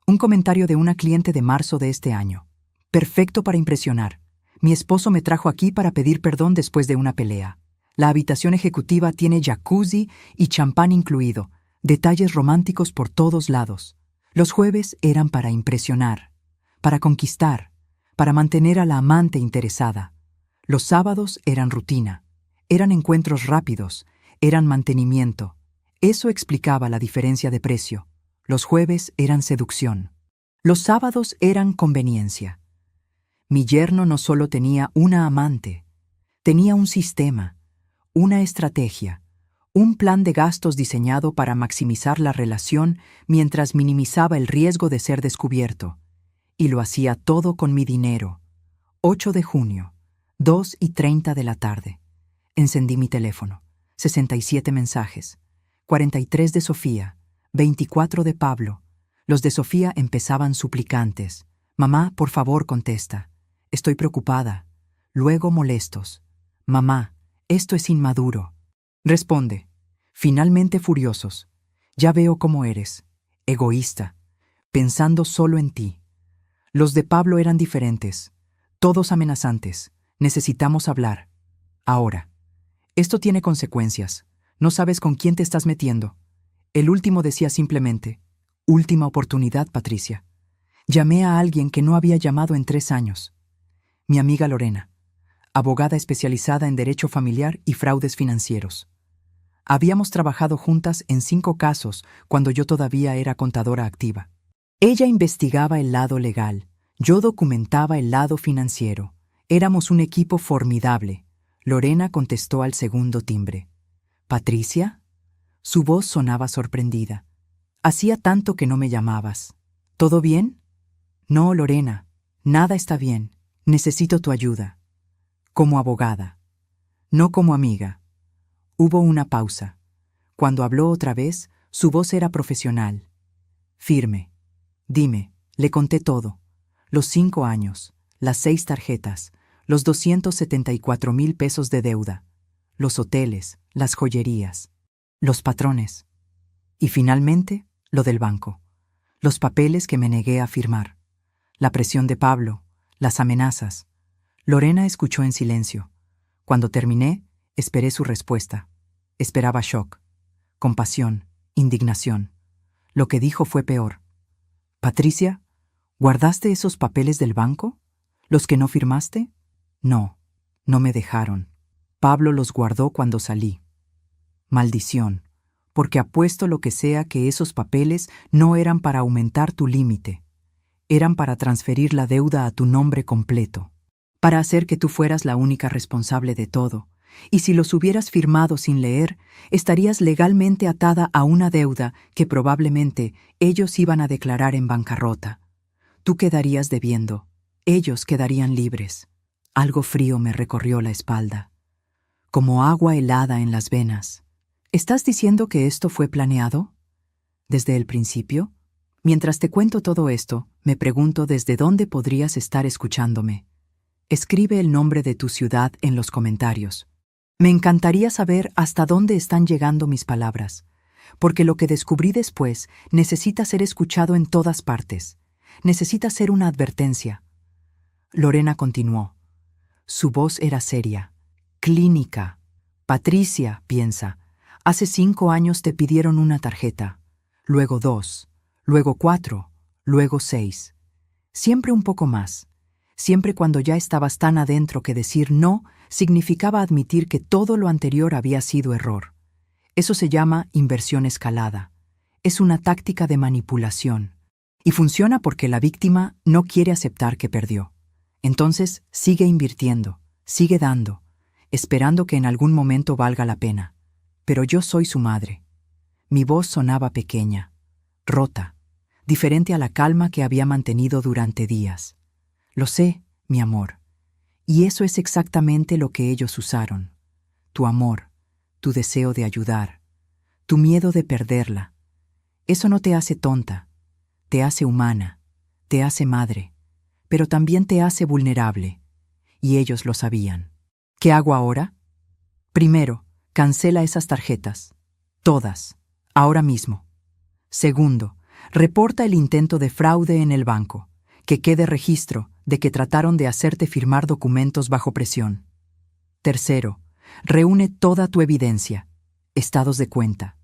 Un comentario de una cliente de marzo de este año. Perfecto para impresionar. Mi esposo me trajo aquí para pedir perdón después de una pelea. La habitación ejecutiva tiene jacuzzi y champán incluido, detalles románticos por todos lados. Los jueves eran para impresionar, para conquistar, para mantener a la amante interesada. Los sábados eran rutina, eran encuentros rápidos, eran mantenimiento. Eso explicaba la diferencia de precio. Los jueves eran seducción. Los sábados eran conveniencia. Mi yerno no solo tenía una amante, tenía un sistema, una estrategia, un plan de gastos diseñado para maximizar la relación mientras minimizaba el riesgo de ser descubierto. Y lo hacía todo con mi dinero. 8 de junio, 2:30 de la tarde. Encendí mi teléfono. 67 mensajes. 43 de Sofía, 24 de Pablo. Los de Sofía empezaban suplicantes. Mamá, por favor, contesta. Estoy preocupada. Luego molestos. Mamá, esto es inmaduro. Responde. Finalmente furiosos. Ya veo cómo eres. Egoísta. pensando solo en ti. Los de Pablo eran diferentes, todos amenazantes. Necesitamos hablar. Ahora. Esto tiene consecuencias. No sabes con quién te estás metiendo. El último decía simplemente, última oportunidad, Patricia. Llamé a alguien que no había llamado en 3 años. Mi amiga Lorena, abogada especializada en derecho familiar y fraudes financieros. Habíamos trabajado juntas en 5 casos cuando yo todavía era contadora activa. Ella investigaba el lado legal, yo documentaba el lado financiero. Éramos un equipo formidable. Lorena contestó al segundo timbre. ¿Patricia? Su voz sonaba sorprendida. Hacía tanto que no me llamabas. ¿Todo bien? No, Lorena, nada está bien. Necesito tu ayuda. Como abogada. No como amiga. Hubo una pausa. Cuando habló otra vez, su voz era profesional. Firme. Dime, le conté todo. Los 5 años, las 6 tarjetas, los 274,000 pesos de deuda, los hoteles, las joyerías, los patrones. Y finalmente, lo del banco. Los papeles que me negué a firmar. La presión de Pablo, las amenazas. Lorena escuchó en silencio. Cuando terminé, esperé su respuesta. Esperaba shock, compasión, indignación. Lo que dijo fue peor. Patricia, ¿guardaste esos papeles del banco? ¿Los que no firmaste? No, no me dejaron. Pablo los guardó cuando salí. Maldición, porque apuesto lo que sea que esos papeles no eran para aumentar tu límite. Eran para transferir la deuda a tu nombre completo, para hacer que tú fueras la única responsable de todo. Y si los hubieras firmado sin leer, estarías legalmente atada a una deuda que probablemente ellos iban a declarar en bancarrota. Tú quedarías debiendo, ellos quedarían libres. Algo frío me recorrió la espalda, como agua helada en las venas. ¿Estás diciendo que esto fue planeado? ¿Desde el principio? Mientras te cuento todo esto, me pregunto desde dónde podrías estar escuchándome. Escribe el nombre de tu ciudad en los comentarios. Me encantaría saber hasta dónde están llegando mis palabras, porque lo que descubrí después necesita ser escuchado en todas partes. Necesita ser una advertencia. Lorena continuó. Su voz era seria, clínica. Patricia, piensa, hace 5 años te pidieron una tarjeta, luego 2, luego 4, luego 6. Siempre un poco más. Siempre cuando ya estabas tan adentro que decir no significaba admitir que todo lo anterior había sido error. Eso se llama inversión escalada. Es una táctica de manipulación. Y funciona porque la víctima no quiere aceptar que perdió. Entonces sigue invirtiendo, sigue dando, esperando que en algún momento valga la pena. Pero yo soy su madre. Mi voz sonaba pequeña, rota, diferente a la calma que había mantenido durante días. Lo sé, mi amor. Y eso es exactamente lo que ellos usaron. Tu amor, tu deseo de ayudar, tu miedo de perderla. Eso no te hace tonta, te hace humana, te hace madre, pero también te hace vulnerable. Y ellos lo sabían. ¿Qué hago ahora? Primero, cancela esas tarjetas. Todas. Ahora mismo. Segundo, reporta el intento de fraude en el banco. Que quede registro de que trataron de hacerte firmar documentos bajo presión. Tercero, reúne toda tu evidencia. Estados de cuenta,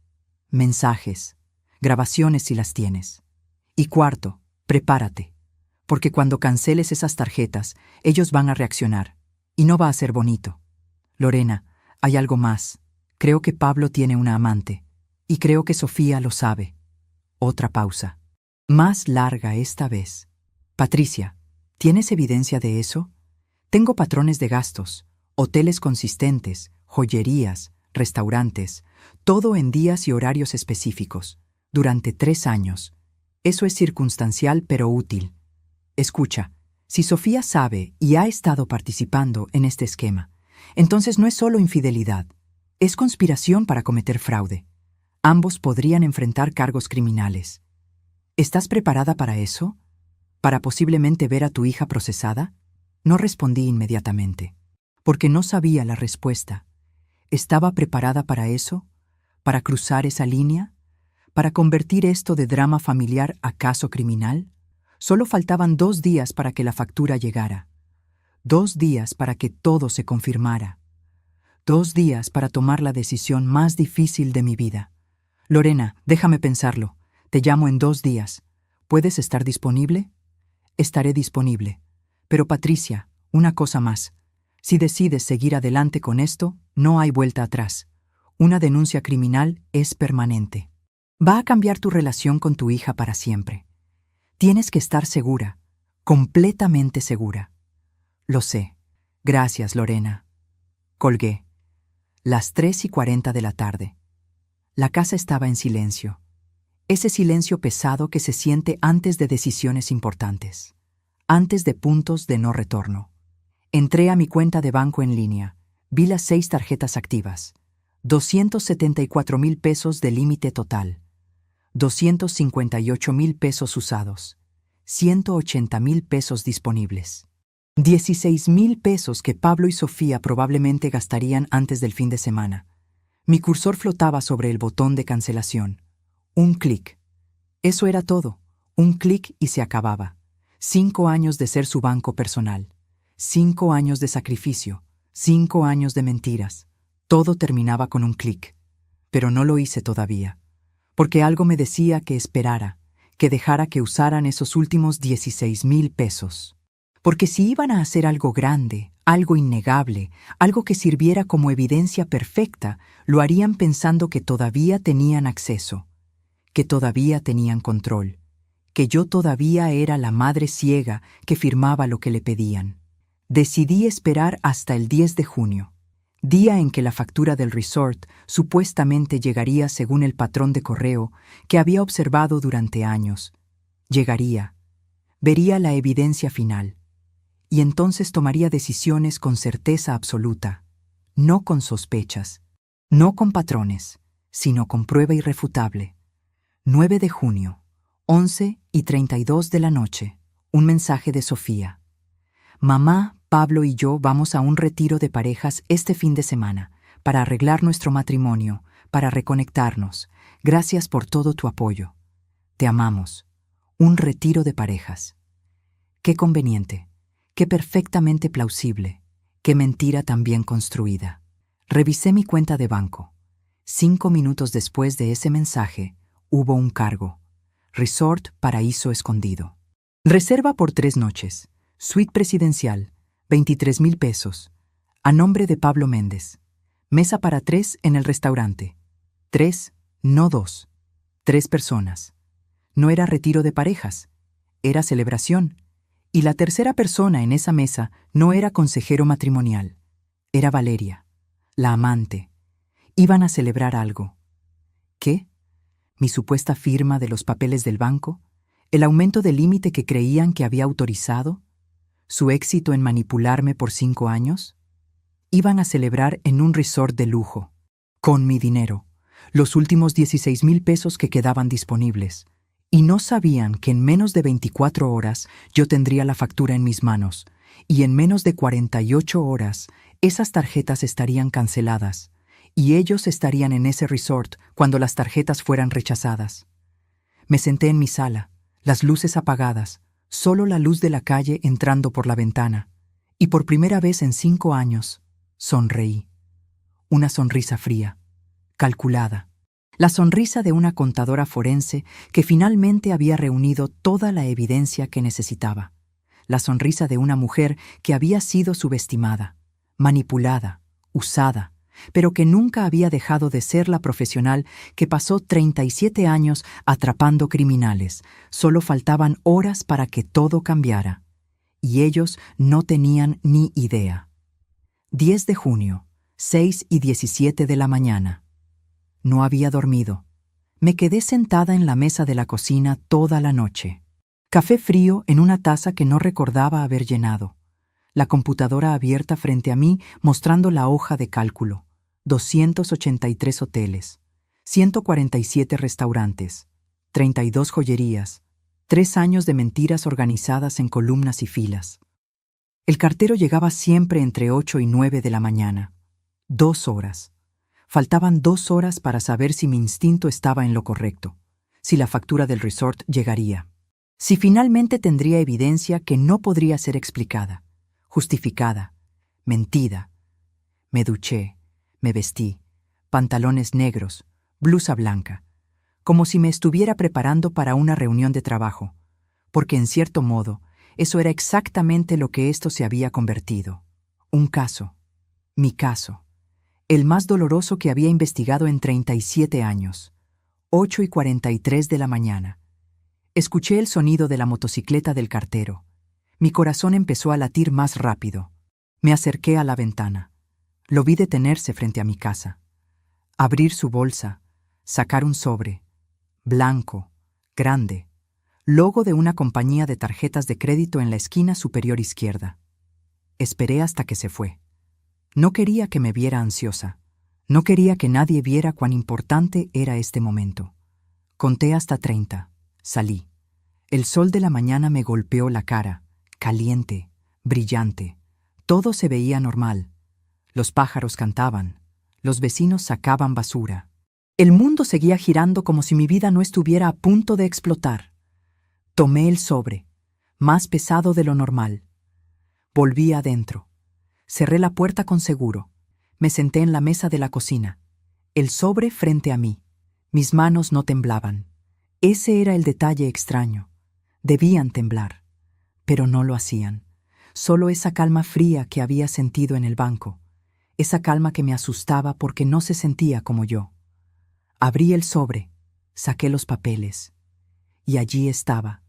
mensajes, grabaciones si las tienes. Y cuarto, prepárate. Porque cuando canceles esas tarjetas, ellos van a reaccionar. Y no va a ser bonito. Lorena, hay algo más. Creo que Pablo tiene una amante. Y creo que Sofía lo sabe. Otra pausa. Más larga esta vez. Patricia, ¿tienes evidencia de eso? Tengo patrones de gastos, hoteles consistentes, joyerías, restaurantes, todo en días y horarios específicos, durante 3 años. Eso es circunstancial pero útil. Escucha, si Sofía sabe y ha estado participando en este esquema, entonces no es solo infidelidad, es conspiración para cometer fraude. Ambos podrían enfrentar cargos criminales. ¿Estás preparada para eso? ¿Para posiblemente ver a tu hija procesada? No respondí inmediatamente, porque no sabía la respuesta. ¿Estaba preparada para eso? ¿Para cruzar esa línea? para convertir esto de drama familiar a caso criminal? Solo faltaban 2 días para que la factura llegara. 2 días para que todo se confirmara. 2 días para tomar la decisión más difícil de mi vida. Lorena, déjame pensarlo. Te llamo en 2 días. ¿Puedes estar disponible? Estaré disponible. Pero Patricia, una cosa más. Si decides seguir adelante con esto, no hay vuelta atrás. Una denuncia criminal es permanente. Va a cambiar tu relación con tu hija para siempre. Tienes que estar segura, completamente segura. Lo sé. Gracias, Lorena. Colgué. Las 3:40 de la tarde. La casa estaba en silencio. Ese silencio pesado que se siente antes de decisiones importantes, antes de puntos de no retorno. Entré a mi cuenta de banco en línea. Vi las 6 tarjetas activas. 274,000 pesos de límite total. 258,000 pesos usados. 180,000 pesos disponibles. 16,000 pesos que Pablo y Sofía probablemente gastarían antes del fin de semana. Mi cursor flotaba sobre el botón de cancelación. Un clic. Eso era todo. Un clic y se acababa. 5 años de ser su banco personal. 5 años de sacrificio. 5 años de mentiras. Todo terminaba con un clic. Pero no lo hice todavía. Porque algo me decía que esperara, que dejara que usaran esos últimos 16,000 pesos. Porque si iban a hacer algo grande, algo innegable, algo que sirviera como evidencia perfecta, lo harían pensando que todavía tenían acceso, que todavía tenían control, que yo todavía era la madre ciega que firmaba lo que le pedían. Decidí esperar hasta el 10 de junio, día en que la factura del resort supuestamente llegaría según el patrón de correo que había observado durante años. Llegaría, vería la evidencia final, y entonces tomaría decisiones con certeza absoluta, no con sospechas, no con patrones, sino con prueba irrefutable. 9 de junio, 11:32 de la noche, un mensaje de Sofía. Mamá, Pablo y yo vamos a un retiro de parejas este fin de semana para arreglar nuestro matrimonio, para reconectarnos. Gracias por todo tu apoyo. Te amamos. Un retiro de parejas. Qué conveniente, qué perfectamente plausible, qué mentira tan bien construida. Revisé mi cuenta de banco. 5 minutos después de ese mensaje, hubo un cargo. Resort Paraíso Escondido. Reserva por 3 noches. Suite presidencial. 23,000 pesos. A nombre de Pablo Méndez. Mesa para 3 en el restaurante. 3, no 2. 3 personas. No era retiro de parejas. Era celebración. Y la tercera persona en esa mesa no era consejero matrimonial. Era Valeria, la amante. Iban a celebrar algo. ¿Qué? ¿Mi supuesta firma de los papeles del banco? ¿El aumento del límite que creían que había autorizado? ¿Su éxito en manipularme por 5 años? Iban a celebrar en un resort de lujo. Con mi dinero. Los últimos 16,000 pesos que quedaban disponibles. Y no sabían que en menos de 24 horas yo tendría la factura en mis manos, y en menos de 48 horas esas tarjetas estarían canceladas, y ellos estarían en ese resort cuando las tarjetas fueran rechazadas. Me senté en mi sala, las luces apagadas, solo la luz de la calle entrando por la ventana, y por primera vez en 5 años, sonreí. Una sonrisa fría, calculada. La sonrisa de una contadora forense que finalmente había reunido toda la evidencia que necesitaba. La sonrisa de una mujer que había sido subestimada, manipulada, usada, pero que nunca había dejado de ser la profesional que pasó 37 años atrapando criminales. Solo faltaban horas para que todo cambiara. Y ellos no tenían ni idea. 10 de junio, 6:17 de la mañana. No había dormido. Me quedé sentada en la mesa de la cocina toda la noche. Café frío en una taza que no recordaba haber llenado. La computadora abierta frente a mí mostrando la hoja de cálculo. 283 hoteles, 147 restaurantes, 32 joyerías, 3 años de mentiras organizadas en columnas y filas. El cartero llegaba siempre entre 8 y 9 de la mañana. 2 horas. Faltaban 2 horas para saber si mi instinto estaba en lo correcto. si la factura del resort llegaría, si finalmente tendría evidencia que no podría ser explicada, justificada, mentida. Me duché, me vestí, pantalones negros, blusa blanca, como si me estuviera preparando para una reunión de trabajo, porque en cierto modo, eso era exactamente lo que esto se había convertido. Un caso, mi caso, el más doloroso que había investigado en 37 años. 8:43 de la mañana. Escuché el sonido de la motocicleta del cartero. Mi corazón empezó a latir más rápido. Me acerqué a la ventana. Lo vi detenerse frente a mi casa. Abrir su bolsa, sacar un sobre, blanco, grande, logo de una compañía de tarjetas de crédito en la esquina superior izquierda. Esperé hasta que se fue. No quería que me viera ansiosa. No quería que nadie viera cuán importante era este momento. Conté hasta 30. Salí. El sol de la mañana me golpeó la cara, caliente, brillante. Todo se veía normal. Los pájaros cantaban. Los vecinos sacaban basura. El mundo seguía girando como si mi vida no estuviera a punto de explotar. Tomé el sobre, más pesado de lo normal. Volví adentro. Cerré la puerta con seguro. Me senté en la mesa de la cocina. El sobre frente a mí. Mis manos no temblaban. Ese era el detalle extraño. Debían temblar, pero no lo hacían. Solo esa calma fría que había sentido en el banco. Esa calma que me asustaba porque no se sentía como yo. Abrí el sobre, saqué los papeles. Y allí estaba.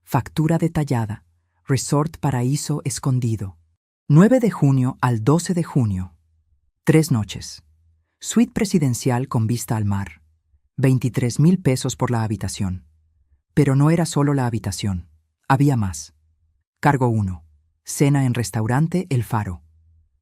Factura detallada. Resort Paraíso Escondido. 9 de junio al 12 de junio. 3 noches. Suite presidencial con vista al mar. 23,000 pesos por la habitación. Pero no era solo la habitación. Había más. Cargo 1. Cena en restaurante El Faro.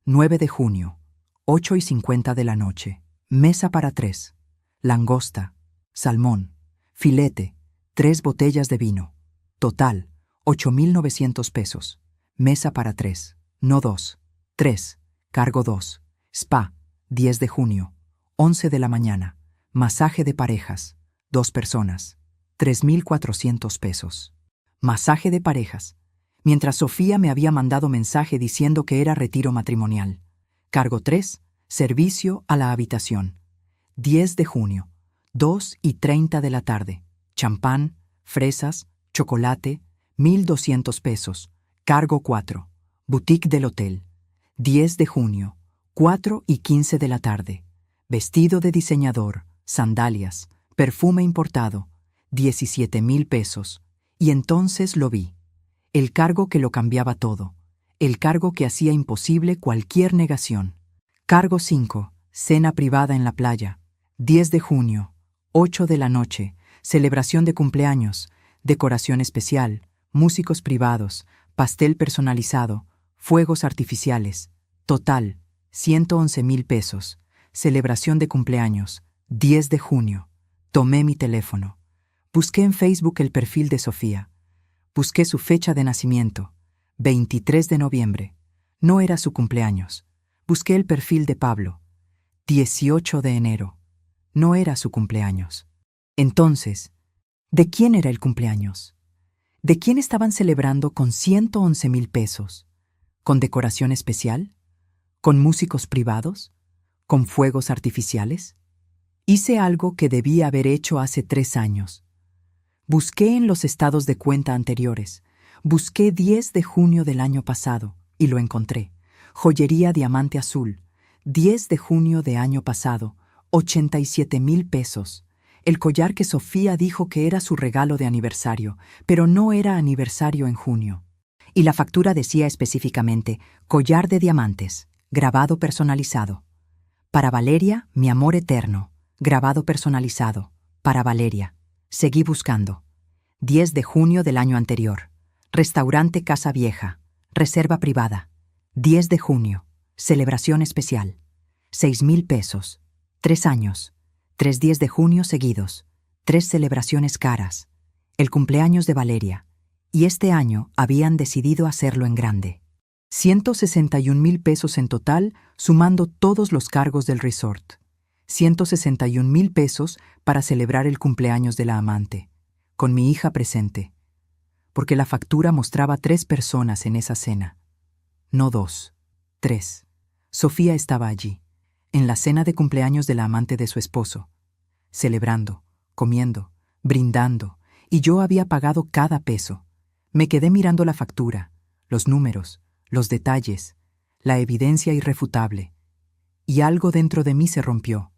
9 de junio. 8:50 de la noche. Mesa para 3. Langosta. Salmón. Filete. 3 botellas de vino. Total, 8,900 pesos. Mesa para 3. No 2. 3. Cargo 2. Spa. 10 de junio. 11 de la mañana. Masaje de parejas. 2 personas. 3,400 pesos. Masaje de parejas. Mientras Sofía me había mandado mensaje diciendo que era retiro matrimonial. Cargo 3. Servicio a la habitación. 10 de junio. 2:30 de la tarde. Champán, fresas, chocolate, 1,200 pesos. Cargo 4. Boutique del hotel. 10 de junio. 4:15 de la tarde. Vestido de diseñador, sandalias, perfume importado, 17,000 pesos. Y entonces lo vi. El cargo que lo cambiaba todo. El cargo que hacía imposible cualquier negación. Cargo 5. Cena privada en la playa. 10 de junio. 8 de la noche. Celebración de cumpleaños. Decoración especial. Músicos privados. Pastel personalizado. Fuegos artificiales. Total, 111,000 pesos. Celebración de cumpleaños. 10 de junio. Tomé mi teléfono. Busqué en Facebook el perfil de Sofía. Busqué su fecha de nacimiento. 23 de noviembre. No era su cumpleaños. Busqué el perfil de Pablo. 18 de enero. No era su cumpleaños. Entonces, ¿de quién era el cumpleaños? ¿De quién estaban celebrando con 111,000 pesos? ¿Con decoración especial? ¿Con músicos privados? ¿Con fuegos artificiales? Hice algo que debía haber hecho hace 3 años. Busqué en los estados de cuenta anteriores. Busqué 10 de junio del año pasado y lo encontré. Joyería diamante azul. 10 de junio de año pasado. 87,000 pesos. El collar que Sofía dijo que era su regalo de aniversario, pero no era aniversario en junio. Y la factura decía específicamente, collar de diamantes, grabado personalizado. Para Valeria, mi amor eterno, grabado personalizado. Para Valeria. Seguí buscando. 10 de junio del año anterior. Restaurante Casa Vieja. Reserva privada. 10 de junio. Celebración especial. 6,000 pesos. 3 años. 3 10 de junio seguidos. 3 celebraciones caras. El cumpleaños de Valeria. Y este año habían decidido hacerlo en grande. 161,000 pesos en total, sumando todos los cargos del resort. 161,000 pesos para celebrar el cumpleaños de la amante, con mi hija presente, porque la factura mostraba 3 personas en esa cena. No 2, 3. Sofía estaba allí, en la cena de cumpleaños de la amante de su esposo, celebrando, comiendo, brindando, y yo había pagado cada peso. Me quedé mirando la factura, los números, los detalles, la evidencia irrefutable, y algo dentro de mí se rompió.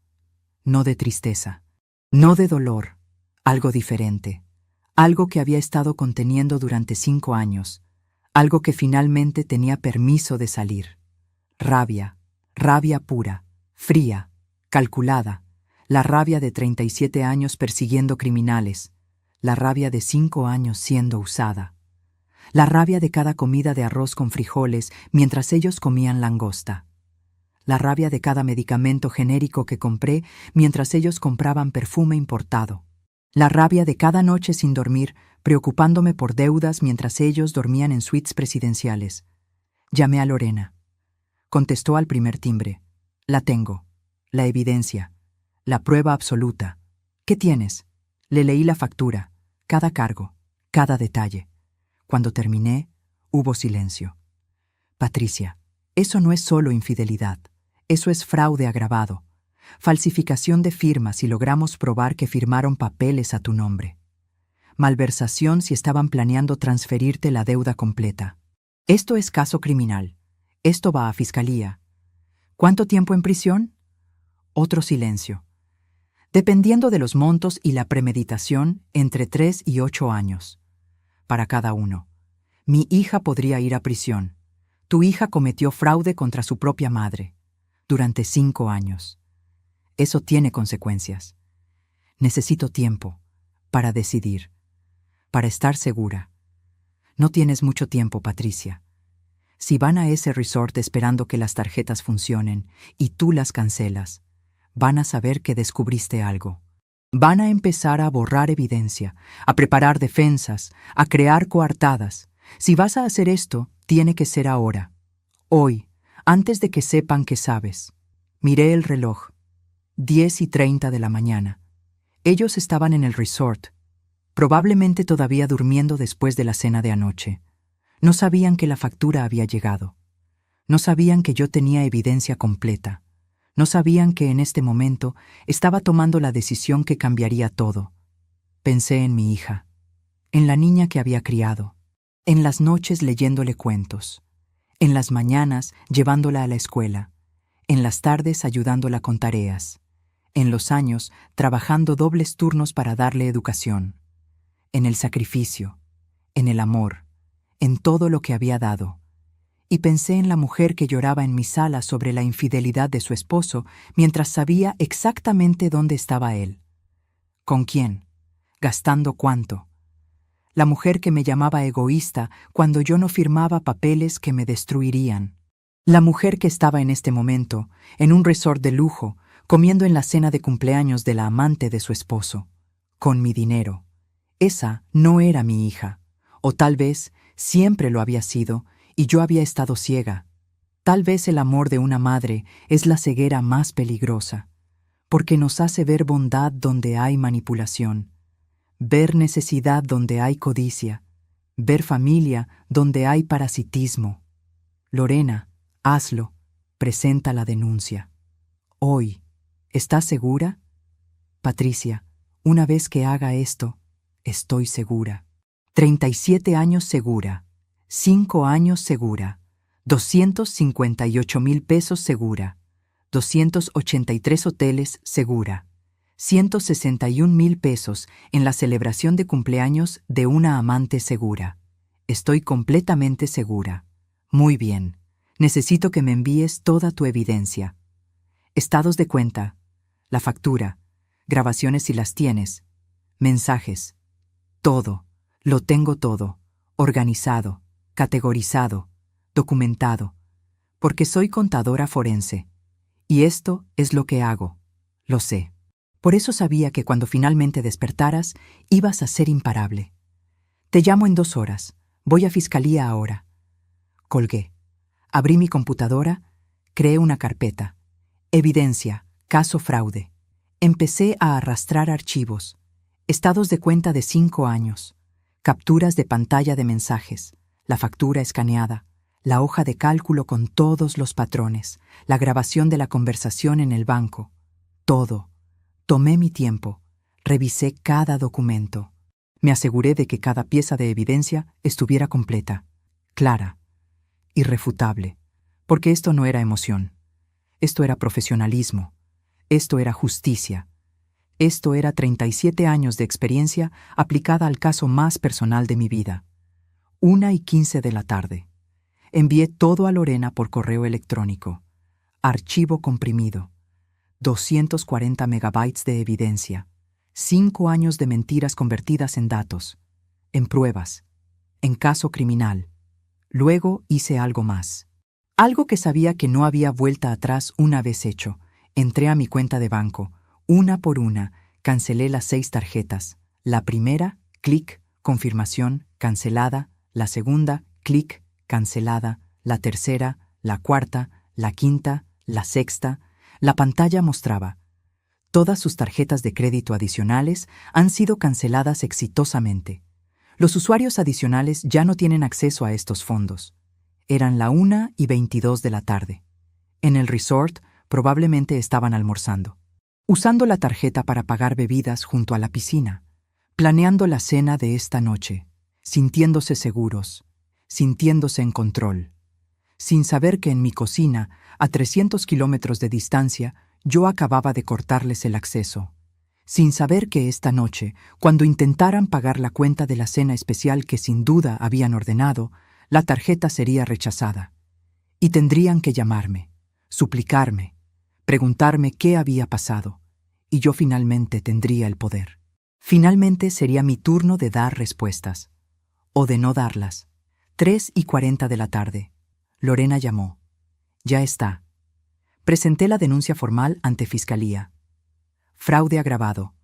No de tristeza, no de dolor, algo diferente, algo que había estado conteniendo durante 5 años, algo que finalmente tenía permiso de salir. Rabia, rabia pura, fría, calculada, la rabia de 37 años persiguiendo criminales, la rabia de 5 años siendo usada, la rabia de cada comida de arroz con frijoles mientras ellos comían langosta, la rabia de cada medicamento genérico que compré mientras ellos compraban perfume importado, la rabia de cada noche sin dormir preocupándome por deudas mientras ellos dormían en suites presidenciales. Llamé a Lorena. Contestó al primer timbre. La tengo. La evidencia. La prueba absoluta. ¿Qué tienes? Le leí la factura, cada cargo, cada detalle. Cuando terminé, hubo silencio. Patricia, eso no es solo infidelidad. Eso es fraude agravado. Falsificación de firmas si logramos probar que firmaron papeles a tu nombre. Malversación si estaban planeando transferirte la deuda completa. Esto es caso criminal. Esto va a fiscalía. ¿Cuánto tiempo en prisión? Otro silencio. Dependiendo de los montos y la premeditación, entre 3 y 8 años. Para cada uno. Mi hija podría ir a prisión. Tu hija cometió fraude contra su propia madre. Durante 5 años. Eso tiene consecuencias. Necesito tiempo para decidir, para estar segura. No tienes mucho tiempo, Patricia. Si van a ese resort esperando que las tarjetas funcionen y tú las cancelas, van a saber que descubriste algo. Van a empezar a borrar evidencia, a preparar defensas, a crear coartadas. Si vas a hacer esto, tiene que ser ahora. Hoy, antes de que sepan que sabes. Miré el reloj. 10:30 de la mañana. Ellos estaban en el resort, probablemente todavía durmiendo después de la cena de anoche. No sabían que la factura había llegado. No sabían que yo tenía evidencia completa. No sabían que en este momento estaba tomando la decisión que cambiaría todo. Pensé en mi hija, en la niña que había criado, en las noches leyéndole cuentos, en las mañanas llevándola a la escuela, en las tardes ayudándola con tareas, en los años trabajando dobles turnos para darle educación, en el sacrificio, en el amor, en todo lo que había dado. Y pensé en la mujer que lloraba en mi sala sobre la infidelidad de su esposo mientras sabía exactamente dónde estaba él. ¿Con quién? ¿Gastando cuánto? La mujer que me llamaba egoísta cuando yo no firmaba papeles que me destruirían. La mujer que estaba en este momento, en un resort de lujo, comiendo en la cena de cumpleaños de la amante de su esposo. Con mi dinero. Esa no era mi hija. O tal vez siempre lo había sido y yo había estado ciega. Tal vez el amor de una madre es la ceguera más peligrosa, porque nos hace ver bondad donde hay manipulación, ver necesidad donde hay codicia, ver familia donde hay parasitismo. Lorena, hazlo, presenta la denuncia. Hoy, ¿estás segura? Patricia, una vez que haga esto, estoy segura. 37 años segura, 5 años segura, 258,000 pesos segura, 283 hoteles segura, 161,000 pesos en la celebración de cumpleaños de una amante segura. Estoy completamente segura. Muy bien. Necesito que me envíes toda tu evidencia. Estados de cuenta, la factura, grabaciones si las tienes, mensajes. Todo, lo tengo todo, organizado, categorizado, documentado, porque soy contadora forense. Y esto es lo que hago, lo sé. Por eso sabía que cuando finalmente despertaras, ibas a ser imparable. Te llamo en 2 horas, voy a fiscalía ahora. Colgué. Abrí mi computadora, creé una carpeta. Evidencia, Caso fraude. Empecé a arrastrar archivos, estados de cuenta de 5 años, capturas de pantalla de mensajes, la factura escaneada, la hoja de cálculo con todos los patrones, la grabación de la conversación en el banco. Todo. Tomé mi tiempo, revisé cada documento. Me aseguré de que cada pieza de evidencia estuviera completa, clara, irrefutable, porque esto no era emoción, esto era profesionalismo, esto era justicia, esto era 37 años de experiencia aplicada al caso más personal de mi vida. 1:15 de la tarde. Envié todo a Lorena por correo electrónico. Archivo comprimido. 240 megabytes de evidencia. 5 años de mentiras convertidas en datos, en pruebas, en caso criminal. Luego hice algo más. Algo que sabía que no había vuelta atrás una vez hecho. Entré a mi cuenta de banco. Una por una, cancelé las 6 tarjetas. La primera, clic, confirmación, cancelada. La segunda, clic, cancelada. La tercera, la cuarta, la quinta, la sexta. La pantalla mostraba: todas sus tarjetas de crédito adicionales han sido canceladas exitosamente. Los usuarios adicionales ya no tienen acceso a estos fondos. Eran la 1:22 de la tarde. En el resort probablemente estaban almorzando, usando la tarjeta para pagar bebidas junto a la piscina, planeando la cena de esta noche, sintiéndose seguros, sintiéndose en control, sin saber que en mi cocina, a 300 kilómetros de distancia, yo acababa de cortarles el acceso, sin saber que esta noche, cuando intentaran pagar la cuenta de la cena especial que sin duda habían ordenado, la tarjeta sería rechazada, y tendrían que llamarme, suplicarme, preguntarme qué había pasado, y yo finalmente tendría el poder. Finalmente sería mi turno de dar respuestas, o de no darlas. 3:40 de la tarde. Lorena llamó. Ya está. Presenté la denuncia formal ante Fiscalía. Fraude agravado,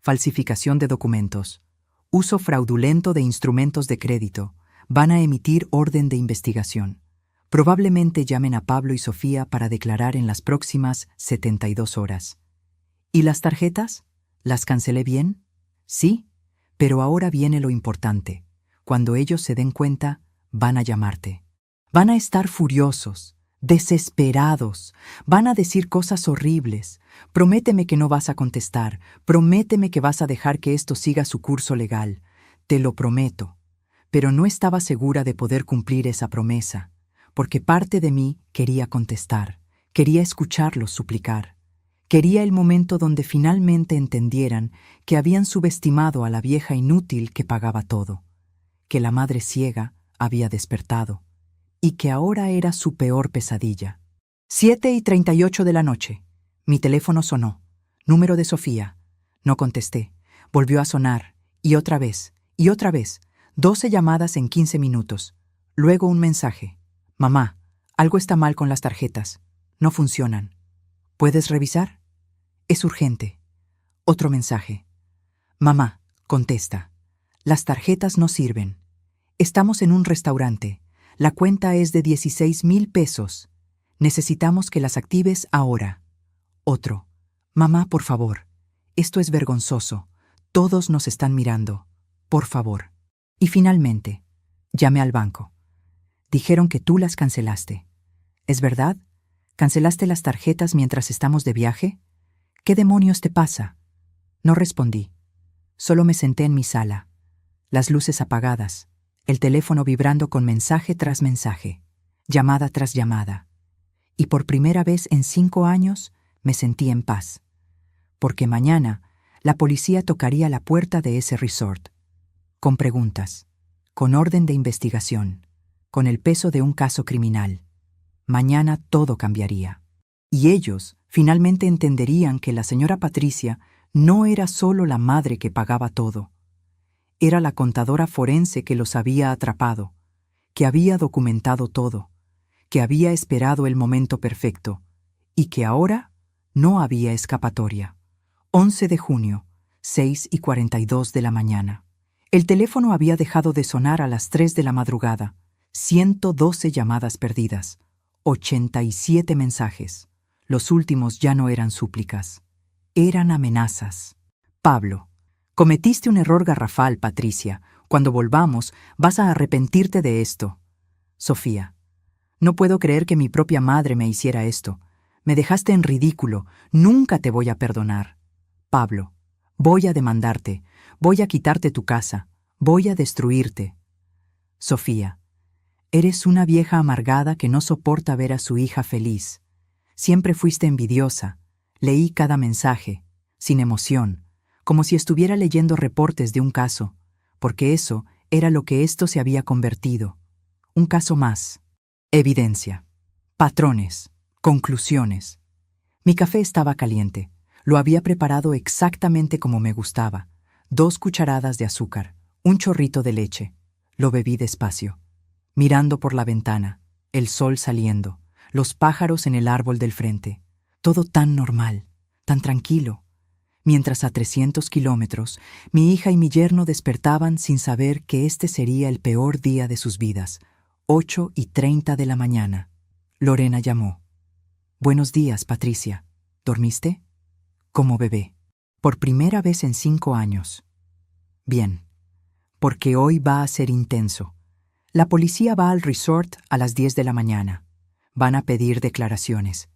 falsificación de documentos, uso fraudulento de instrumentos de crédito. Van a emitir orden de investigación. Probablemente llamen a Pablo y Sofía para declarar en las próximas 72 horas. ¿Y las tarjetas? ¿Las cancelé bien? Sí, pero ahora viene lo importante. Cuando ellos se den cuenta, van a llamarte. Van a estar furiosos, desesperados, van a decir cosas horribles. Prométeme que no vas a contestar, prométeme que vas a dejar que esto siga su curso legal. Te lo prometo. Pero no estaba segura de poder cumplir esa promesa, porque parte de mí quería contestar, quería escucharlos suplicar. Quería el momento donde finalmente entendieran que habían subestimado a la vieja inútil que pagaba todo, que la madre ciega había despertado, y que ahora era su peor pesadilla. 7:38 de la noche. Mi teléfono sonó. Número de Sofía. No contesté. Volvió a sonar, y otra vez, y otra vez. 12 llamadas en 15 minutos. Luego un mensaje. Mamá, algo está mal con las tarjetas. No funcionan. ¿Puedes revisar? Es urgente. Otro mensaje. Mamá, contesta. Las tarjetas no sirven. Estamos en un restaurante. La cuenta es de 16,000 pesos. Necesitamos que las actives ahora. Otro. Mamá, por favor. Esto es vergonzoso. Todos nos están mirando. Por favor. Y finalmente, llamé al banco. Dijeron que tú las cancelaste. ¿Es verdad? ¿Cancelaste las tarjetas mientras estamos de viaje? ¿Qué demonios te pasa? No respondí. Solo me senté en mi sala. Las luces apagadas, el teléfono vibrando con mensaje tras mensaje, llamada tras llamada. Y por primera vez en 5 años me sentí en paz. Porque mañana la policía tocaría la puerta de ese resort. Con preguntas, con orden de investigación, con el peso de un caso criminal. Mañana todo cambiaría. Y ellos finalmente entenderían que la señora Patricia no era solo la madre que pagaba todo. Era la contadora forense que los había atrapado, que había documentado todo, que había esperado el momento perfecto, y que ahora no había escapatoria. 11 de junio, 6:42 de la mañana. El teléfono había dejado de sonar a las 3 de la madrugada. 112 llamadas perdidas. 87 mensajes. Los últimos ya no eran súplicas, eran amenazas. Pablo, cometiste un error garrafal, Patricia. Cuando volvamos, vas a arrepentirte de esto. Sofía, no puedo creer que mi propia madre me hiciera esto. Me dejaste en ridículo, nunca te voy a perdonar. Pablo, voy a demandarte, voy a quitarte tu casa, voy a destruirte. Sofía, eres una vieja amargada que no soporta ver a su hija feliz. Siempre fuiste envidiosa. Leí cada mensaje, sin emoción, como si estuviera leyendo reportes de un caso, porque eso era lo que esto se había convertido. Un caso más. Evidencia. Patrones. Conclusiones. Mi café estaba caliente. Lo había preparado exactamente como me gustaba. 2 cucharadas de azúcar, un chorrito de leche. Lo bebí despacio, mirando por la ventana, el sol saliendo, los pájaros en el árbol del frente. Todo tan normal, tan tranquilo. Mientras a 300 kilómetros, mi hija y mi yerno despertaban sin saber que este sería el peor día de sus vidas. 8:30 de la mañana. Lorena llamó. Buenos días, Patricia. ¿Dormiste? Como bebé. Por primera vez en 5 años. Bien, porque hoy va a ser intenso. La policía va al resort a las 10 de la mañana. Van a pedir declaraciones.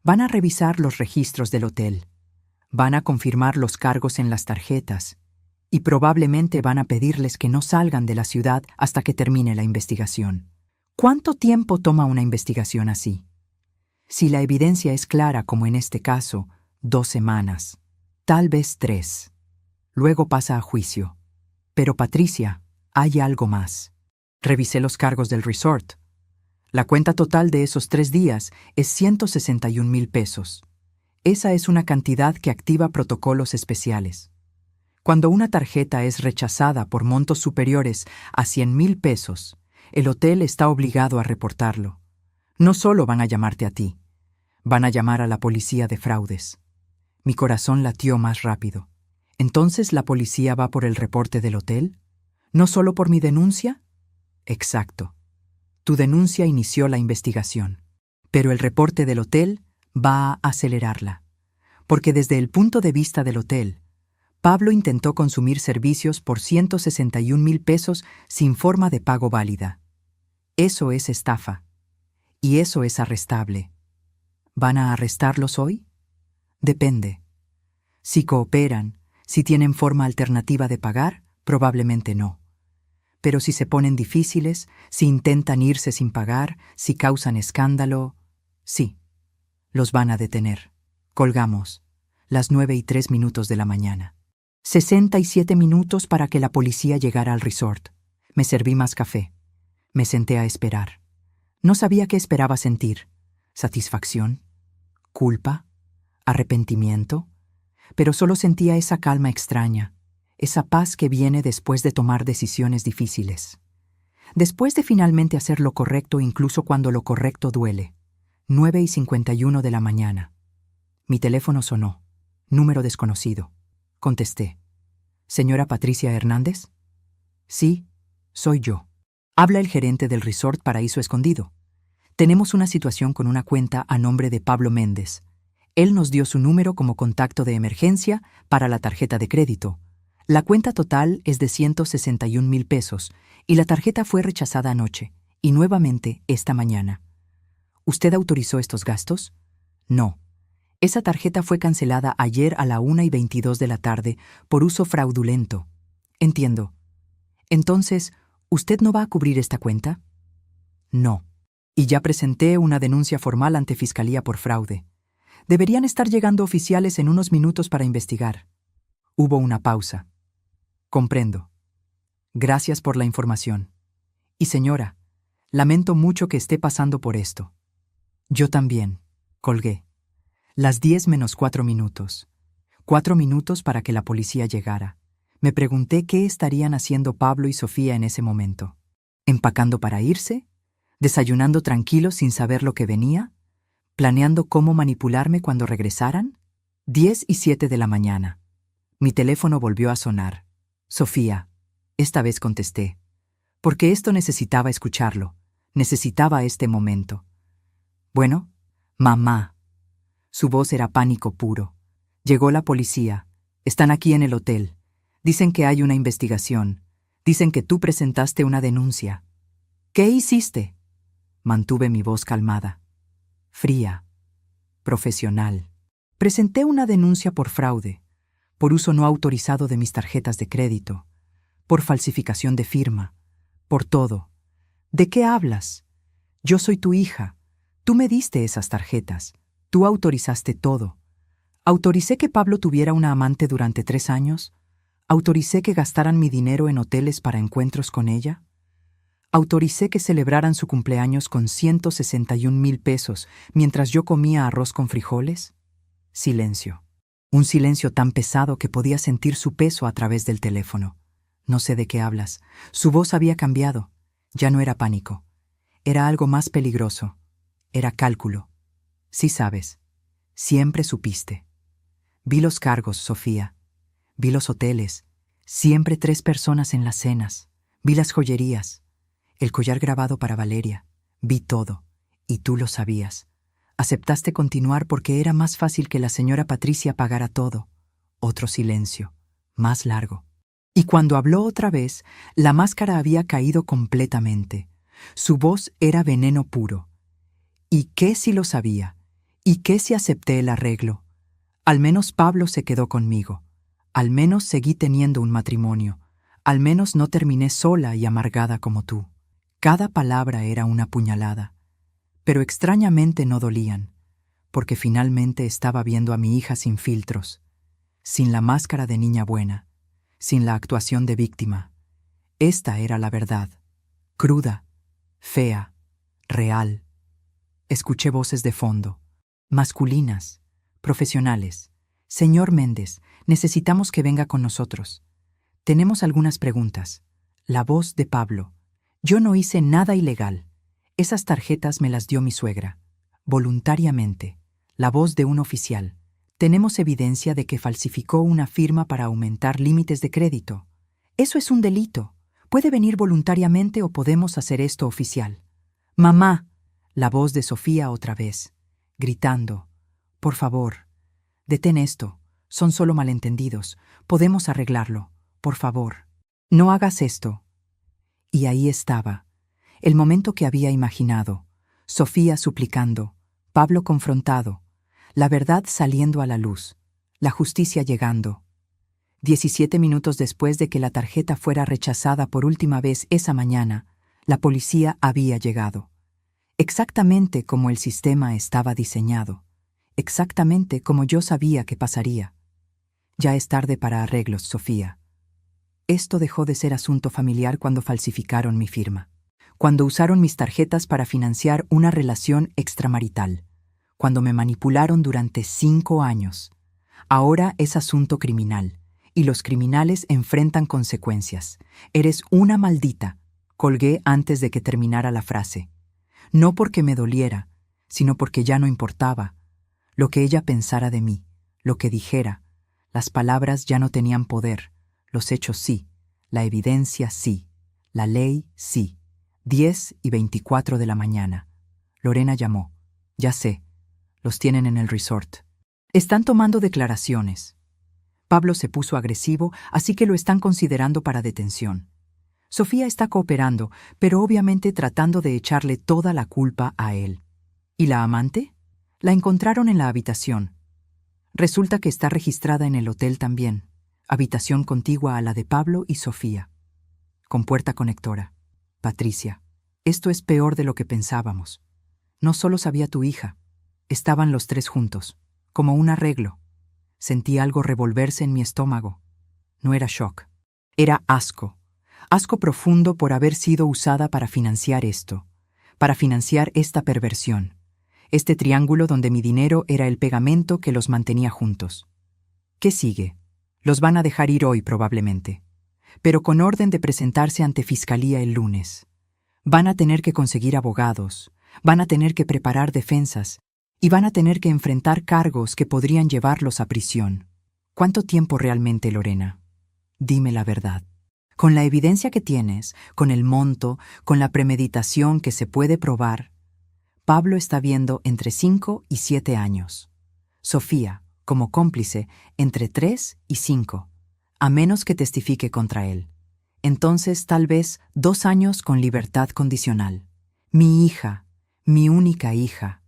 Van a revisar los registros del hotel. Van a confirmar los cargos en las tarjetas. Y probablemente van a pedirles que no salgan de la ciudad hasta que termine la investigación. ¿Cuánto tiempo toma una investigación así? Si la evidencia es clara, como en este caso, 2 semanas. Tal vez 3. Luego pasa a juicio. Pero Patricia, hay algo más. Revisé los cargos del resort. La cuenta total de esos 3 días es 161,000 pesos. Esa es una cantidad que activa protocolos especiales. Cuando una tarjeta es rechazada por montos superiores a 100,000 pesos, el hotel está obligado a reportarlo. No solo van a llamarte a ti, van a llamar a la policía de fraudes. Mi corazón latió más rápido. ¿Entonces la policía va por el reporte del hotel? ¿No solo por mi denuncia? Exacto. Tu denuncia inició la investigación, pero el reporte del hotel va a acelerarla. Porque desde el punto de vista del hotel, Pablo intentó consumir servicios por 161,000 pesos sin forma de pago válida. Eso es estafa. Y eso es arrestable. ¿Van a arrestarlos hoy? Depende. Si cooperan, si tienen forma alternativa de pagar, probablemente no. Pero si se ponen difíciles, si intentan irse sin pagar, si causan escándalo, sí, los van a detener. Colgamos. Las 9:03 de la mañana. 67 minutos para que la policía llegara al resort. Me serví más café. Me senté a esperar. No sabía qué esperaba sentir. ¿Satisfacción? ¿Culpa? ¿Arrepentimiento? Pero solo sentía esa calma extraña, esa paz que viene después de tomar decisiones difíciles. Después de finalmente hacer lo correcto incluso cuando lo correcto duele. 9:51 de la mañana. Mi teléfono sonó. Número desconocido. Contesté. ¿Señora Patricia Hernández? Sí, soy yo. Habla el gerente del resort Paraíso Escondido. Tenemos una situación con una cuenta a nombre de Pablo Méndez. Él nos dio su número como contacto de emergencia para la tarjeta de crédito. La cuenta total es de 161,000 pesos y la tarjeta fue rechazada anoche y nuevamente esta mañana. ¿Usted autorizó estos gastos? No. Esa tarjeta fue cancelada ayer a la 1:22 de la tarde por uso fraudulento. Entiendo. Entonces, ¿usted no va a cubrir esta cuenta? No. Y ya presenté una denuncia formal ante Fiscalía por fraude. Deberían estar llegando oficiales en unos minutos para investigar. Hubo una pausa. Comprendo. Gracias por la información. Y señora, lamento mucho que esté pasando por esto. Yo también. Colgué. Las 10:04. 4 minutos para que la policía llegara. Me pregunté qué estarían haciendo Pablo y Sofía en ese momento. ¿Empacando para irse? ¿Desayunando tranquilos sin saber lo que venía? ¿Planeando cómo manipularme cuando regresaran? 10:07 de la mañana. Mi teléfono volvió a sonar. Sofía. Esta vez contesté. Porque esto necesitaba escucharlo. Necesitaba este momento. Bueno, mamá. Su voz era pánico puro. Llegó la policía. Están aquí en el hotel. Dicen que hay una investigación. Dicen que tú presentaste una denuncia. ¿Qué hiciste? Mantuve mi voz calmada. Fría. Profesional. Presenté una denuncia por fraude, por uso no autorizado de mis tarjetas de crédito, por falsificación de firma, por todo. ¿De qué hablas? Yo soy tu hija. Tú me diste esas tarjetas. Tú autorizaste todo. ¿Autoricé que Pablo tuviera una amante durante 3 años? ¿Autoricé que gastaran mi dinero en hoteles para encuentros con ella? ¿Autoricé que celebraran su cumpleaños con 161,000 pesos mientras yo comía arroz con frijoles? Silencio. Un silencio tan pesado que podía sentir su peso a través del teléfono. No sé de qué hablas. Su voz había cambiado. Ya no era pánico. Era algo más peligroso. Era cálculo. Sí sabes. Siempre supiste. Vi los cargos, Sofía. Vi los hoteles. Siempre 3 personas en las cenas. Vi las joyerías. El collar grabado para Valeria. Vi todo. Y tú lo sabías. Aceptaste continuar porque era más fácil que la señora Patricia pagara todo. Otro silencio. Más largo. Y cuando habló otra vez, la máscara había caído completamente. Su voz era veneno puro. ¿Y qué si lo sabía? ¿Y qué si acepté el arreglo? Al menos Pablo se quedó conmigo. Al menos seguí teniendo un matrimonio. Al menos no terminé sola y amargada como tú. Cada palabra era una puñalada. Pero extrañamente no dolían, porque finalmente estaba viendo a mi hija sin filtros, sin la máscara de niña buena, sin la actuación de víctima. Esta era la verdad, cruda, fea, real. Escuché voces de fondo, masculinas, profesionales. Señor Méndez, necesitamos que venga con nosotros. Tenemos algunas preguntas. La voz de Pablo. Yo no hice nada ilegal. Esas tarjetas me las dio mi suegra. Voluntariamente. La voz de un oficial. Tenemos evidencia de que falsificó una firma para aumentar límites de crédito. Eso es un delito. Puede venir voluntariamente o podemos hacer esto oficial. Mamá. La voz de Sofía otra vez, gritando. Por favor, detén esto. Son solo malentendidos. Podemos arreglarlo. Por favor. No hagas esto. Y ahí estaba. El momento que había imaginado. Sofía suplicando. Pablo confrontado. La verdad saliendo a la luz. La justicia llegando. 17 minutos después de que la tarjeta fuera rechazada por última vez esa mañana, la policía había llegado. Exactamente como el sistema estaba diseñado. Exactamente como yo sabía que pasaría. Ya es tarde para arreglos, Sofía. Esto dejó de ser asunto familiar cuando falsificaron mi firma. Cuando usaron mis tarjetas para financiar una relación extramarital. Cuando me manipularon durante 5 años. Ahora es asunto criminal. Y los criminales enfrentan consecuencias. Eres una maldita. Colgué antes de que terminara la frase. No porque me doliera, sino porque ya no importaba. Lo que ella pensara de mí, lo que dijera, las palabras ya no tenían poder, los hechos sí, la evidencia sí, la ley sí. 10:24 de la mañana. Lorena llamó. Ya sé, los tienen en el resort. Están tomando declaraciones. Pablo se puso agresivo, así que lo están considerando para detención. Sofía está cooperando, pero obviamente tratando de echarle toda la culpa a él. ¿Y la amante? La encontraron en la habitación. Resulta que está registrada en el hotel también. Habitación contigua a la de Pablo y Sofía. Con puerta conectora. Patricia, esto es peor de lo que pensábamos. No solo sabía tu hija. Estaban los 3 juntos, como un arreglo. Sentí algo revolverse en mi estómago. No era shock. Era asco. Asco profundo por haber sido usada para financiar esto, para financiar esta perversión, este triángulo donde mi dinero era el pegamento que los mantenía juntos. ¿Qué sigue? Los van a dejar ir hoy probablemente, pero con orden de presentarse ante fiscalía el lunes. Van a tener que conseguir abogados, van a tener que preparar defensas y van a tener que enfrentar cargos que podrían llevarlos a prisión. ¿Cuánto tiempo realmente, Lorena? Dime la verdad. Con la evidencia que tienes, con el monto, con la premeditación que se puede probar, Pablo está viendo entre 5 y 7 años. Sofía, como cómplice, entre 3 y 5, a menos que testifique contra él. Entonces, tal vez 2 años con libertad condicional. Mi hija, mi única hija,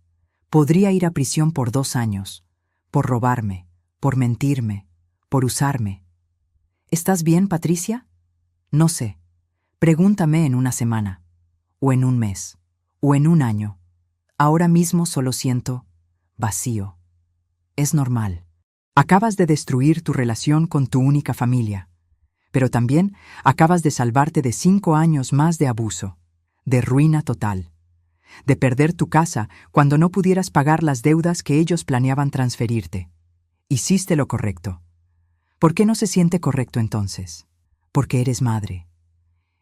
podría ir a prisión por 2 años, por robarme, por mentirme, por usarme. ¿Estás bien, Patricia? No sé. Pregúntame en una semana, o en un mes, o en un año. Ahora mismo solo siento vacío. Es normal. Acabas de destruir tu relación con tu única familia, pero también acabas de salvarte de 5 años más de abuso, de ruina total, de perder tu casa cuando no pudieras pagar las deudas que ellos planeaban transferirte. Hiciste lo correcto. ¿Por qué no se siente correcto entonces? Porque eres madre.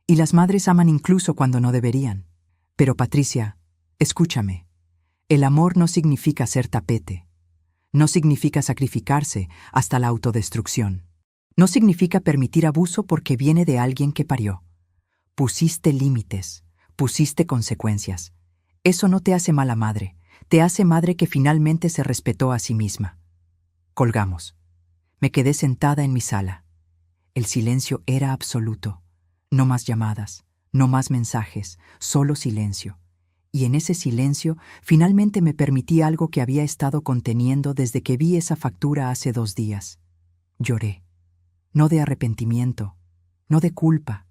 Y las madres aman incluso cuando no deberían. Pero Patricia, escúchame. El amor no significa ser tapete. No significa sacrificarse hasta la autodestrucción. No significa permitir abuso porque viene de alguien que parió. Pusiste límites, pusiste consecuencias. Eso no te hace mala madre, te hace madre que finalmente se respetó a sí misma. Colgamos. Me quedé sentada en mi sala. El silencio era absoluto. No más llamadas, no más mensajes, solo silencio. Y en ese silencio finalmente me permití algo que había estado conteniendo desde que vi esa factura hace 2 días. Lloré. No de arrepentimiento, no de culpa.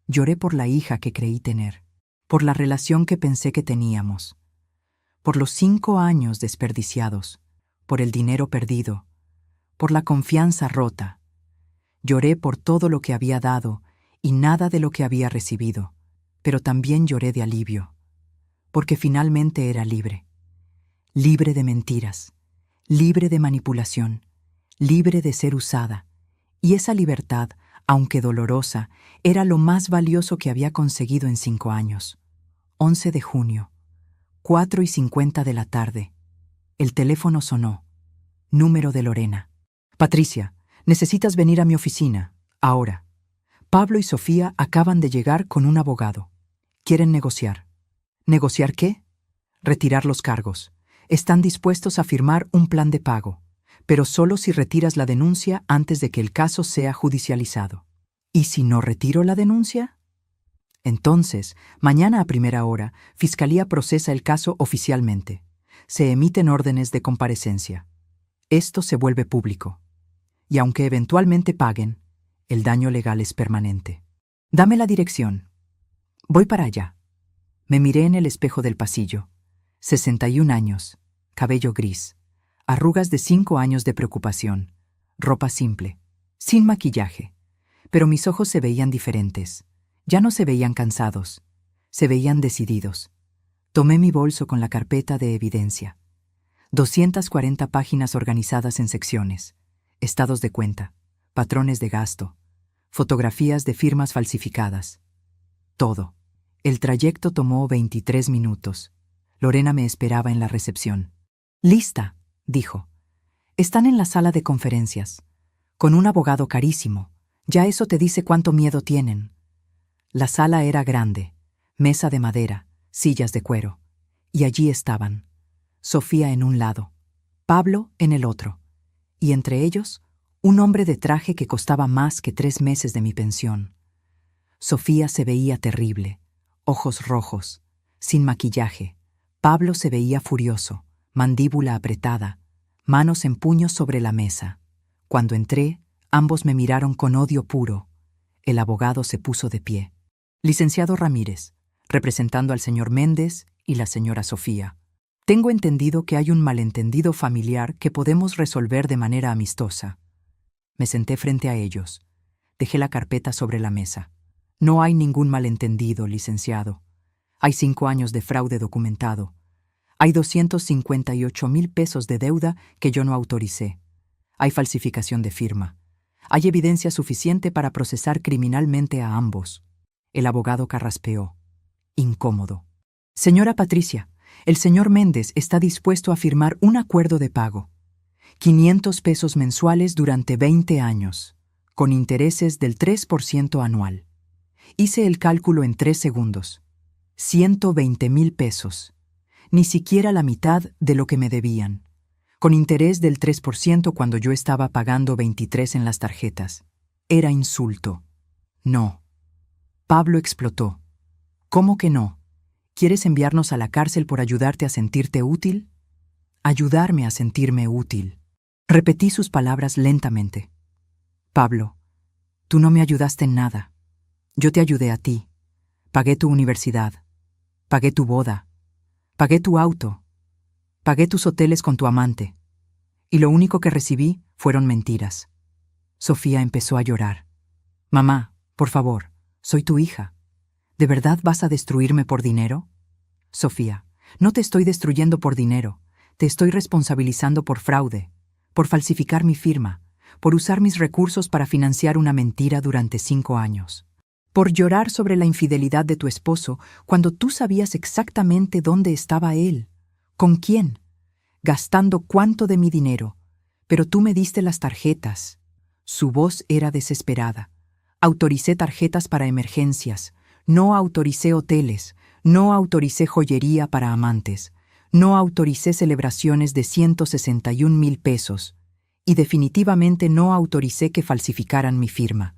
Lloré por la hija que creí tener, por la relación que pensé que teníamos, por los 5 años desperdiciados, por el dinero perdido, por la confianza rota. Lloré por todo lo que había dado y nada de lo que había recibido, pero también lloré de alivio, porque finalmente era libre. Libre de mentiras, libre de manipulación, libre de ser usada. Y esa libertad, aunque dolorosa, era lo más valioso que había conseguido en 5 años. 11 de junio, 4:50 de la tarde. El teléfono sonó. Número de Lorena. Patricia, necesitas venir a mi oficina, ahora. Pablo y Sofía acaban de llegar con un abogado. Quieren negociar. ¿Negociar qué? Retirar los cargos. Están dispuestos a firmar un plan de pago, pero solo si retiras la denuncia antes de que el caso sea judicializado. ¿Y si no retiro la denuncia? Entonces, mañana a primera hora, Fiscalía procesa el caso oficialmente. Se emiten órdenes de comparecencia. Esto se vuelve público. Y aunque eventualmente paguen, el daño legal es permanente. Dame la dirección. Voy para allá. Me miré en el espejo del pasillo. 61 años, cabello gris, arrugas de 5 años de preocupación, ropa simple, sin maquillaje. Pero mis ojos se veían diferentes. Ya no se veían cansados, se veían decididos. Tomé mi bolso con la carpeta de evidencia. 240 páginas organizadas en secciones, estados de cuenta, patrones de gasto, fotografías de firmas falsificadas. Todo. El trayecto tomó 23 minutos. Lorena me esperaba en la recepción. «Lista», dijo. «Están en la sala de conferencias, con un abogado carísimo. Ya eso te dice cuánto miedo tienen». La sala era grande, mesa de madera, sillas de cuero. Y allí estaban. Sofía en un lado, Pablo en el otro. Y entre ellos, un hombre de traje que costaba más que 3 meses de mi pensión. Sofía se veía terrible, ojos rojos, sin maquillaje. Pablo se veía furioso, mandíbula apretada, manos en puños sobre la mesa. Cuando entré, ambos me miraron con odio puro. El abogado se puso de pie. Licenciado Ramírez, representando al señor Méndez y la señora Sofía. Tengo entendido que hay un malentendido familiar que podemos resolver de manera amistosa. Me senté frente a ellos. Dejé la carpeta sobre la mesa. No hay ningún malentendido, licenciado. Hay 5 años de fraude documentado. Hay 258,000 pesos de deuda que yo no autoricé. Hay falsificación de firma. Hay evidencia suficiente para procesar criminalmente a ambos. El abogado carraspeó, incómodo. Señora Patricia, el señor Méndez está dispuesto a firmar un acuerdo de pago. 500 pesos mensuales durante 20 años, con intereses del 3% anual. Hice el cálculo en 3 segundos. 120,000 pesos. Ni siquiera la mitad de lo que me debían. con interés del 3% cuando yo estaba pagando 23 en las tarjetas. Era insulto. No. Pablo explotó. ¿Cómo que no? ¿Quieres enviarnos a la cárcel por ayudarte a sentirte útil? Ayudarme a sentirme útil. Repetí sus palabras lentamente. Pablo, tú no me ayudaste en nada. Yo te ayudé a ti. Pagué tu universidad. Pagué tu boda. Pagué tu auto. Pagué tus hoteles con tu amante. Y lo único que recibí fueron mentiras. Sofía empezó a llorar. Mamá, por favor, soy tu hija. ¿De verdad vas a destruirme por dinero? Sofía, no te estoy destruyendo por dinero. Te estoy responsabilizando por fraude, por falsificar mi firma, por usar mis recursos para financiar una mentira durante 5 años. Por llorar sobre la infidelidad de tu esposo cuando tú sabías exactamente dónde estaba él, con quién, gastando cuánto de mi dinero, pero tú me diste las tarjetas. Su voz era desesperada. Autoricé tarjetas para emergencias, no autoricé hoteles, no autoricé joyería para amantes, no autoricé celebraciones de 161,000 pesos y definitivamente no autoricé que falsificaran mi firma.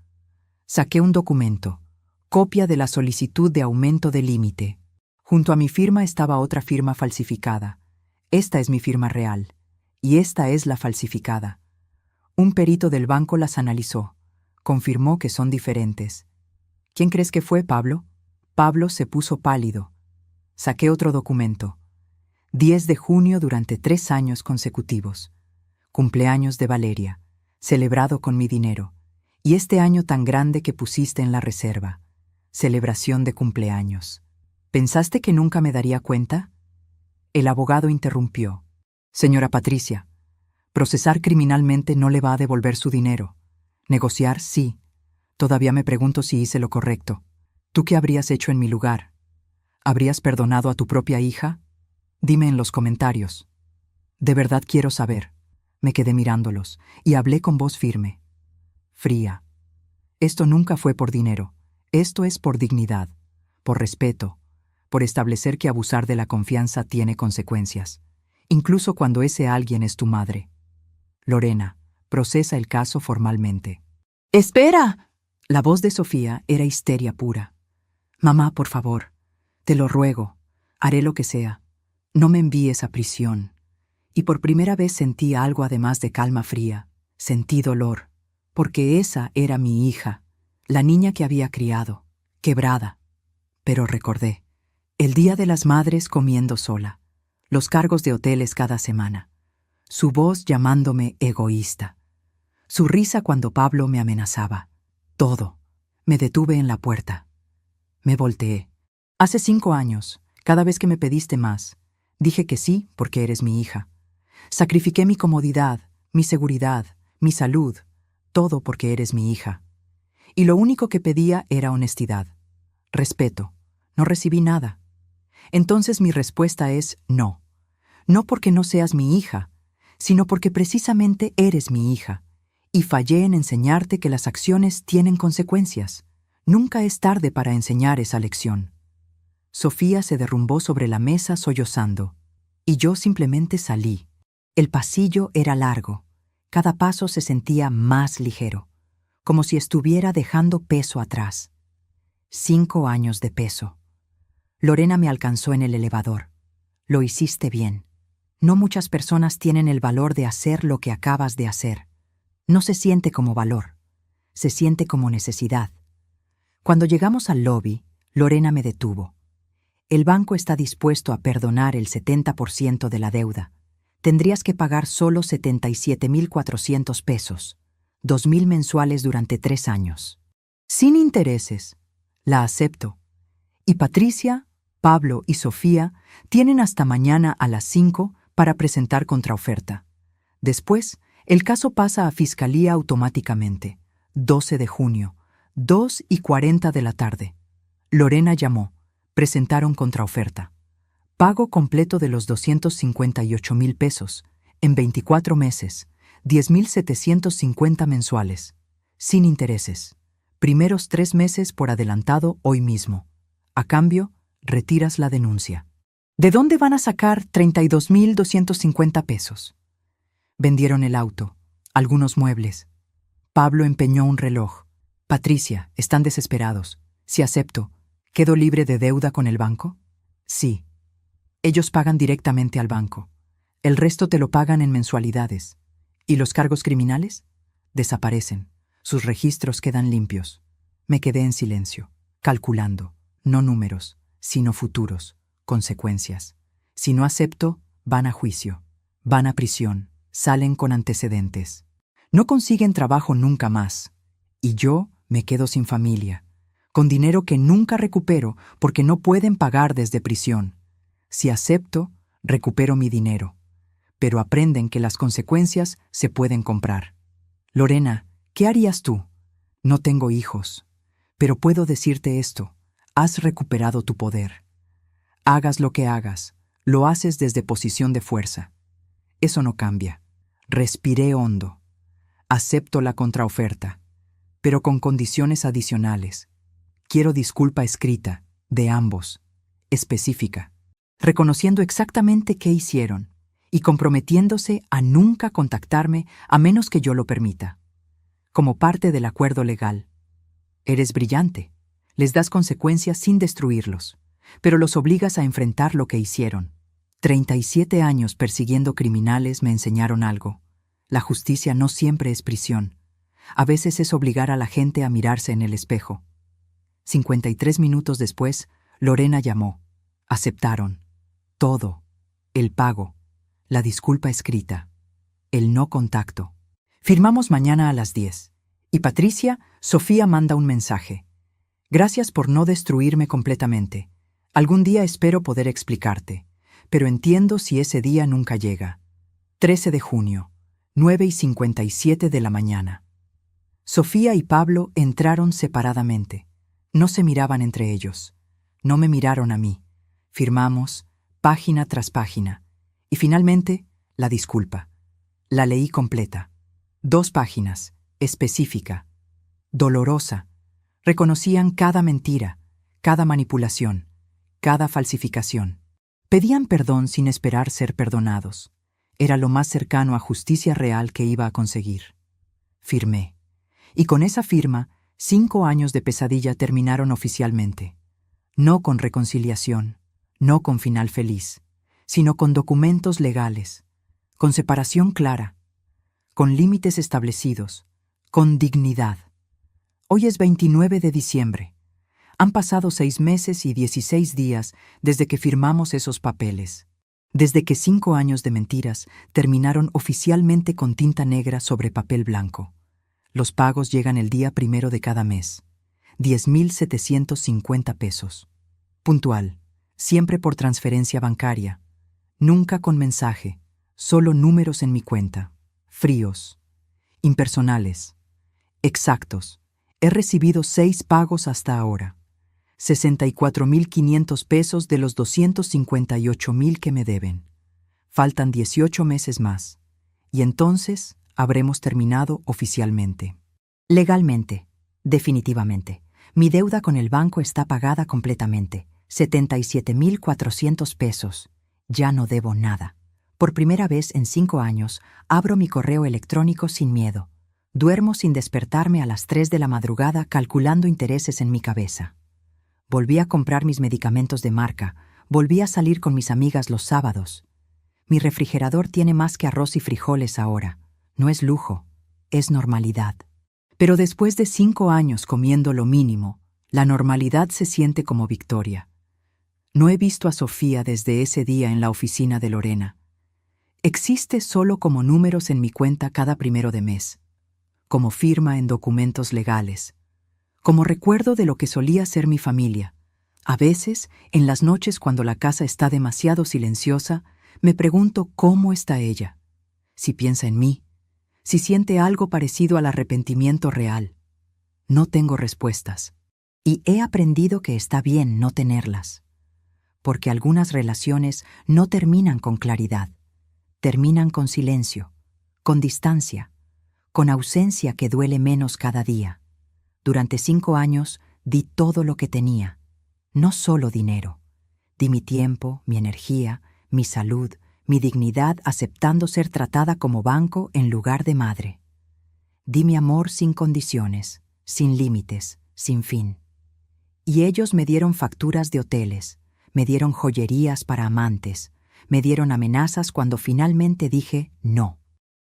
Saqué un documento, copia de la solicitud de aumento de límite. Junto a mi firma estaba otra firma falsificada. Esta es mi firma real, y esta es la falsificada. Un perito del banco las analizó. Confirmó que son diferentes. ¿Quién crees que fue, Pablo? Pablo se puso pálido. Saqué otro documento. 10 de junio durante 3 años consecutivos. Cumpleaños de Valeria, celebrado con mi dinero. Y este año tan grande que pusiste en la reserva. Celebración de cumpleaños. ¿Pensaste que nunca me daría cuenta? El abogado interrumpió. Señora Patricia, procesar criminalmente no le va a devolver su dinero. Negociar, sí. Todavía me pregunto si hice lo correcto. ¿Tú qué habrías hecho en mi lugar? ¿Habrías perdonado a tu propia hija? Dime en los comentarios. De verdad quiero saber. Me quedé mirándolos y hablé con voz firme. Fría. Esto nunca fue por dinero. Esto es por dignidad, por respeto, por establecer que abusar de la confianza tiene consecuencias, incluso cuando ese alguien es tu madre. Lorena, procesa el caso formalmente. ¡Espera! La voz de Sofía era histeria pura. Mamá, por favor, te lo ruego, haré lo que sea. No me envíes a prisión. Y por primera vez sentí algo además de calma fría. Sentí dolor, porque esa era mi hija, la niña que había criado, quebrada. Pero recordé, el Día de las Madres comiendo sola, los cargos de hoteles cada semana, su voz llamándome egoísta, su risa cuando Pablo me amenazaba. Todo. Me detuve en la puerta. Me volteé. Hace 5 años, cada vez que me pediste más, dije que sí porque eres mi hija. Sacrifiqué mi comodidad, mi seguridad, mi salud, todo porque eres mi hija. Y lo único que pedía era honestidad. Respeto. No recibí nada. Entonces mi respuesta es no. No porque no seas mi hija, sino porque precisamente eres mi hija. Y fallé en enseñarte que las acciones tienen consecuencias. Nunca es tarde para enseñar esa lección. Sofía se derrumbó sobre la mesa sollozando, y yo simplemente salí. El pasillo era largo. Cada paso se sentía más ligero, como si estuviera dejando peso atrás. 5 años de peso. Lorena me alcanzó en el elevador. Lo hiciste bien. No muchas personas tienen el valor de hacer lo que acabas de hacer. No se siente como valor, se siente como necesidad. Cuando llegamos al lobby, Lorena me detuvo. El banco está dispuesto a perdonar el 70% de la deuda. Tendrías que pagar solo 77,400 pesos, 2,000 mensuales durante 3 años. Sin intereses. La acepto. Y Patricia, Pablo y Sofía tienen hasta mañana a las 5 para presentar contraoferta. Después, el caso pasa a Fiscalía automáticamente. 12 de junio, 2:40 de la tarde. Lorena llamó. Presentaron contraoferta. Pago completo de los 258,000 pesos, en 24 meses, 10,750 mensuales, sin intereses. Primeros 3 meses por adelantado hoy mismo. A cambio, retiras la denuncia. ¿De dónde van a sacar 32,250 pesos? Vendieron el auto, algunos muebles. Pablo empeñó un reloj. Patricia, están desesperados. Si acepto, ¿quedo libre de deuda con el banco? Sí. Ellos pagan directamente al banco. El resto te lo pagan en mensualidades. ¿Y los cargos criminales? Desaparecen. Sus registros quedan limpios. Me quedé en silencio, calculando, no números, sino futuros, consecuencias. Si no acepto, van a juicio, van a prisión, salen con antecedentes. No consiguen trabajo nunca más. Y yo me quedo sin familia, con dinero que nunca recupero porque no pueden pagar desde prisión. Si acepto, recupero mi dinero. Pero aprenden que las consecuencias se pueden comprar. Lorena, ¿qué harías tú? No tengo hijos, pero puedo decirte esto: has recuperado tu poder. Hagas lo que hagas, lo haces desde posición de fuerza. Eso no cambia. Respiré hondo. Acepto la contraoferta, pero con condiciones adicionales. Quiero disculpa escrita, de ambos, específica, reconociendo exactamente qué hicieron y comprometiéndose a nunca contactarme a menos que yo lo permita. Como parte del acuerdo legal. Eres brillante. Les das consecuencias sin destruirlos, pero los obligas a enfrentar lo que hicieron. 37 años persiguiendo criminales me enseñaron algo. La justicia no siempre es prisión. A veces es obligar a la gente a mirarse en el espejo. 53 minutos después, Lorena llamó. Aceptaron. Todo. El pago. La disculpa escrita. El no contacto. Firmamos mañana a las 10. Y Patricia, Sofía manda un mensaje. Gracias por no destruirme completamente. Algún día espero poder explicarte, pero entiendo si ese día nunca llega. 13 de junio, 9:57 de la mañana. Sofía y Pablo entraron separadamente. No se miraban entre ellos. No me miraron a mí. Firmamos, página tras página. Y finalmente, la disculpa. La leí completa. 2 páginas, específica, dolorosa. Reconocían cada mentira, cada manipulación, cada falsificación. Pedían perdón sin esperar ser perdonados. Era lo más cercano a justicia real que iba a conseguir. Firmé. Y con esa firma, 5 años de pesadilla terminaron oficialmente. No con reconciliación, no con final feliz, sino con documentos legales, con separación clara, con límites establecidos, con dignidad. Hoy es 29 de diciembre. Han pasado 6 meses y 16 días desde que firmamos esos papeles, desde que 5 años de mentiras terminaron oficialmente con tinta negra sobre papel blanco. Los pagos llegan el día 1 de cada mes. 10,750 pesos. Puntual, siempre por transferencia bancaria. Nunca con mensaje, solo números en mi cuenta. Fríos, impersonales, exactos. He recibido 6 pagos hasta ahora. 64,500 pesos de los 258,000 que me deben. Faltan 18 meses más. Y entonces habremos terminado oficialmente. Legalmente, definitivamente. Mi deuda con el banco está pagada completamente. 77,400 pesos. Ya no debo nada. Por primera vez en 5 años, abro mi correo electrónico sin miedo. Duermo sin despertarme a las 3 de la madrugada calculando intereses en mi cabeza. Volví a comprar mis medicamentos de marca. Volví a salir con mis amigas los sábados. Mi refrigerador tiene más que arroz y frijoles ahora. No es lujo, es normalidad. Pero después de 5 años comiendo lo mínimo, la normalidad se siente como victoria. No he visto a Sofía desde ese día en la oficina de Lorena. Existe solo como números en mi cuenta cada 1 de mes, como firma en documentos legales, como recuerdo de lo que solía ser mi familia. A veces, en las noches cuando la casa está demasiado silenciosa, me pregunto cómo está ella, si piensa en mí, si siente algo parecido al arrepentimiento real. No tengo respuestas. Y he aprendido que está bien no tenerlas, porque algunas relaciones no terminan con claridad, terminan con silencio, con distancia, con ausencia que duele menos cada día. Durante 5 años di todo lo que tenía, no solo dinero. Di mi tiempo, mi energía, mi salud, mi dignidad aceptando ser tratada como banco en lugar de madre. Di mi amor sin condiciones, sin límites, sin fin. Y ellos me dieron facturas de hoteles, me dieron joyerías para amantes, me dieron amenazas cuando finalmente dije no.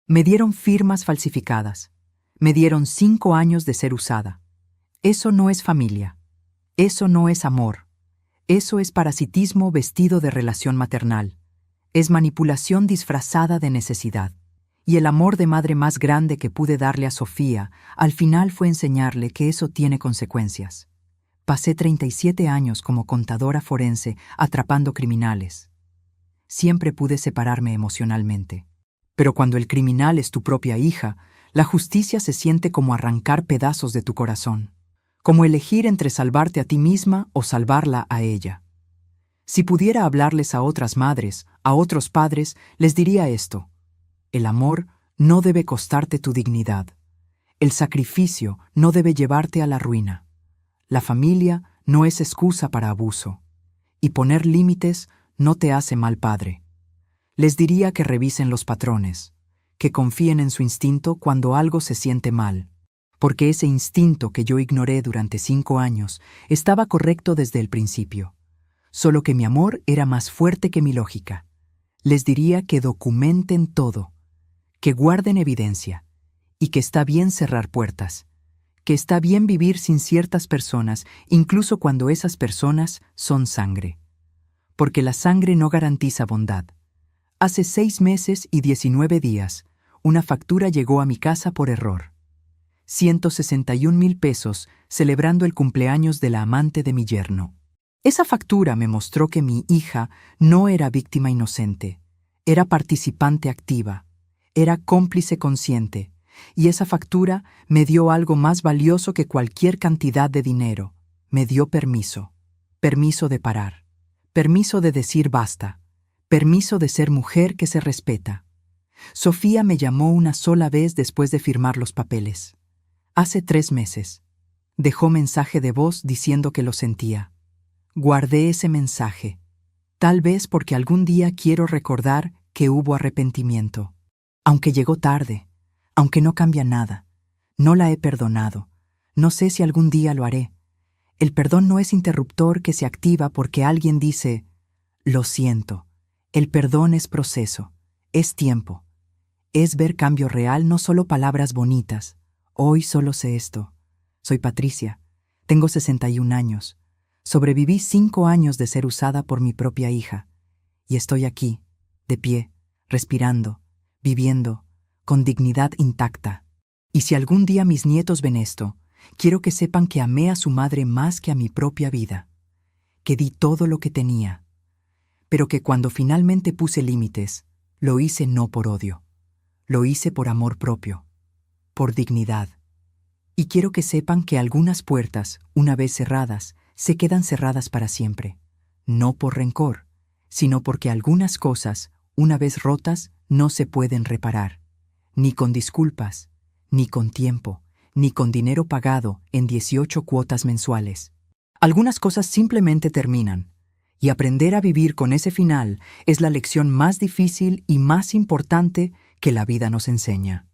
Me dieron firmas falsificadas, me dieron 5 años de ser usada. Eso no es familia, eso no es amor, eso es parasitismo vestido de relación maternal, es manipulación disfrazada de necesidad. Y el amor de madre más grande que pude darle a Sofía, al final fue enseñarle que eso tiene consecuencias. Pasé 37 años como contadora forense atrapando criminales. Siempre pude separarme emocionalmente. Pero cuando el criminal es tu propia hija, la justicia se siente como arrancar pedazos de tu corazón, como elegir entre salvarte a ti misma o salvarla a ella. Si pudiera hablarles a otras madres, a otros padres, les diría esto: el amor no debe costarte tu dignidad. El sacrificio no debe llevarte a la ruina. La familia no es excusa para abuso. Y poner límites no te hace mal padre. Les diría que revisen los patrones, que confíen en su instinto cuando algo se siente mal, porque ese instinto que yo ignoré durante 5 años estaba correcto desde el principio, solo que mi amor era más fuerte que mi lógica. Les diría que documenten todo, que guarden evidencia, y que está bien cerrar puertas, que está bien vivir sin ciertas personas, incluso cuando esas personas son sangre. Porque la sangre no garantiza bondad. Hace 6 meses y 19 días, una factura llegó a mi casa por error. 161,000 pesos celebrando el cumpleaños de la amante de mi yerno. Esa factura me mostró que mi hija no era víctima inocente, era participante activa, era cómplice consciente, y esa factura me dio algo más valioso que cualquier cantidad de dinero. Me dio permiso. Permiso de parar. Permiso de decir basta. Permiso de ser mujer que se respeta. Sofía me llamó una sola vez después de firmar los papeles. Hace 3 meses. Dejó mensaje de voz diciendo que lo sentía. Guardé ese mensaje. Tal vez porque algún día quiero recordar que hubo arrepentimiento. Aunque llegó tarde, aunque no cambia nada, no la he perdonado. No sé si algún día lo haré. El perdón no es interruptor que se activa porque alguien dice, lo siento. El perdón es proceso, es tiempo. Es ver cambio real, no solo palabras bonitas. Hoy solo sé esto. Soy Patricia, tengo 61 años. Sobreviví 5 años de ser usada por mi propia hija. Y estoy aquí, de pie, respirando, viviendo, con dignidad intacta. Y si algún día mis nietos ven esto, quiero que sepan que amé a su madre más que a mi propia vida, que di todo lo que tenía, pero que cuando finalmente puse límites, lo hice no por odio, lo hice por amor propio, por dignidad. Y quiero que sepan que algunas puertas, una vez cerradas, se quedan cerradas para siempre, no por rencor, sino porque algunas cosas, una vez rotas, no se pueden reparar, ni con disculpas, ni con tiempo, ni con dinero pagado en 18 cuotas mensuales. Algunas cosas simplemente terminan, y aprender a vivir con ese final es la lección más difícil y más importante que la vida nos enseña.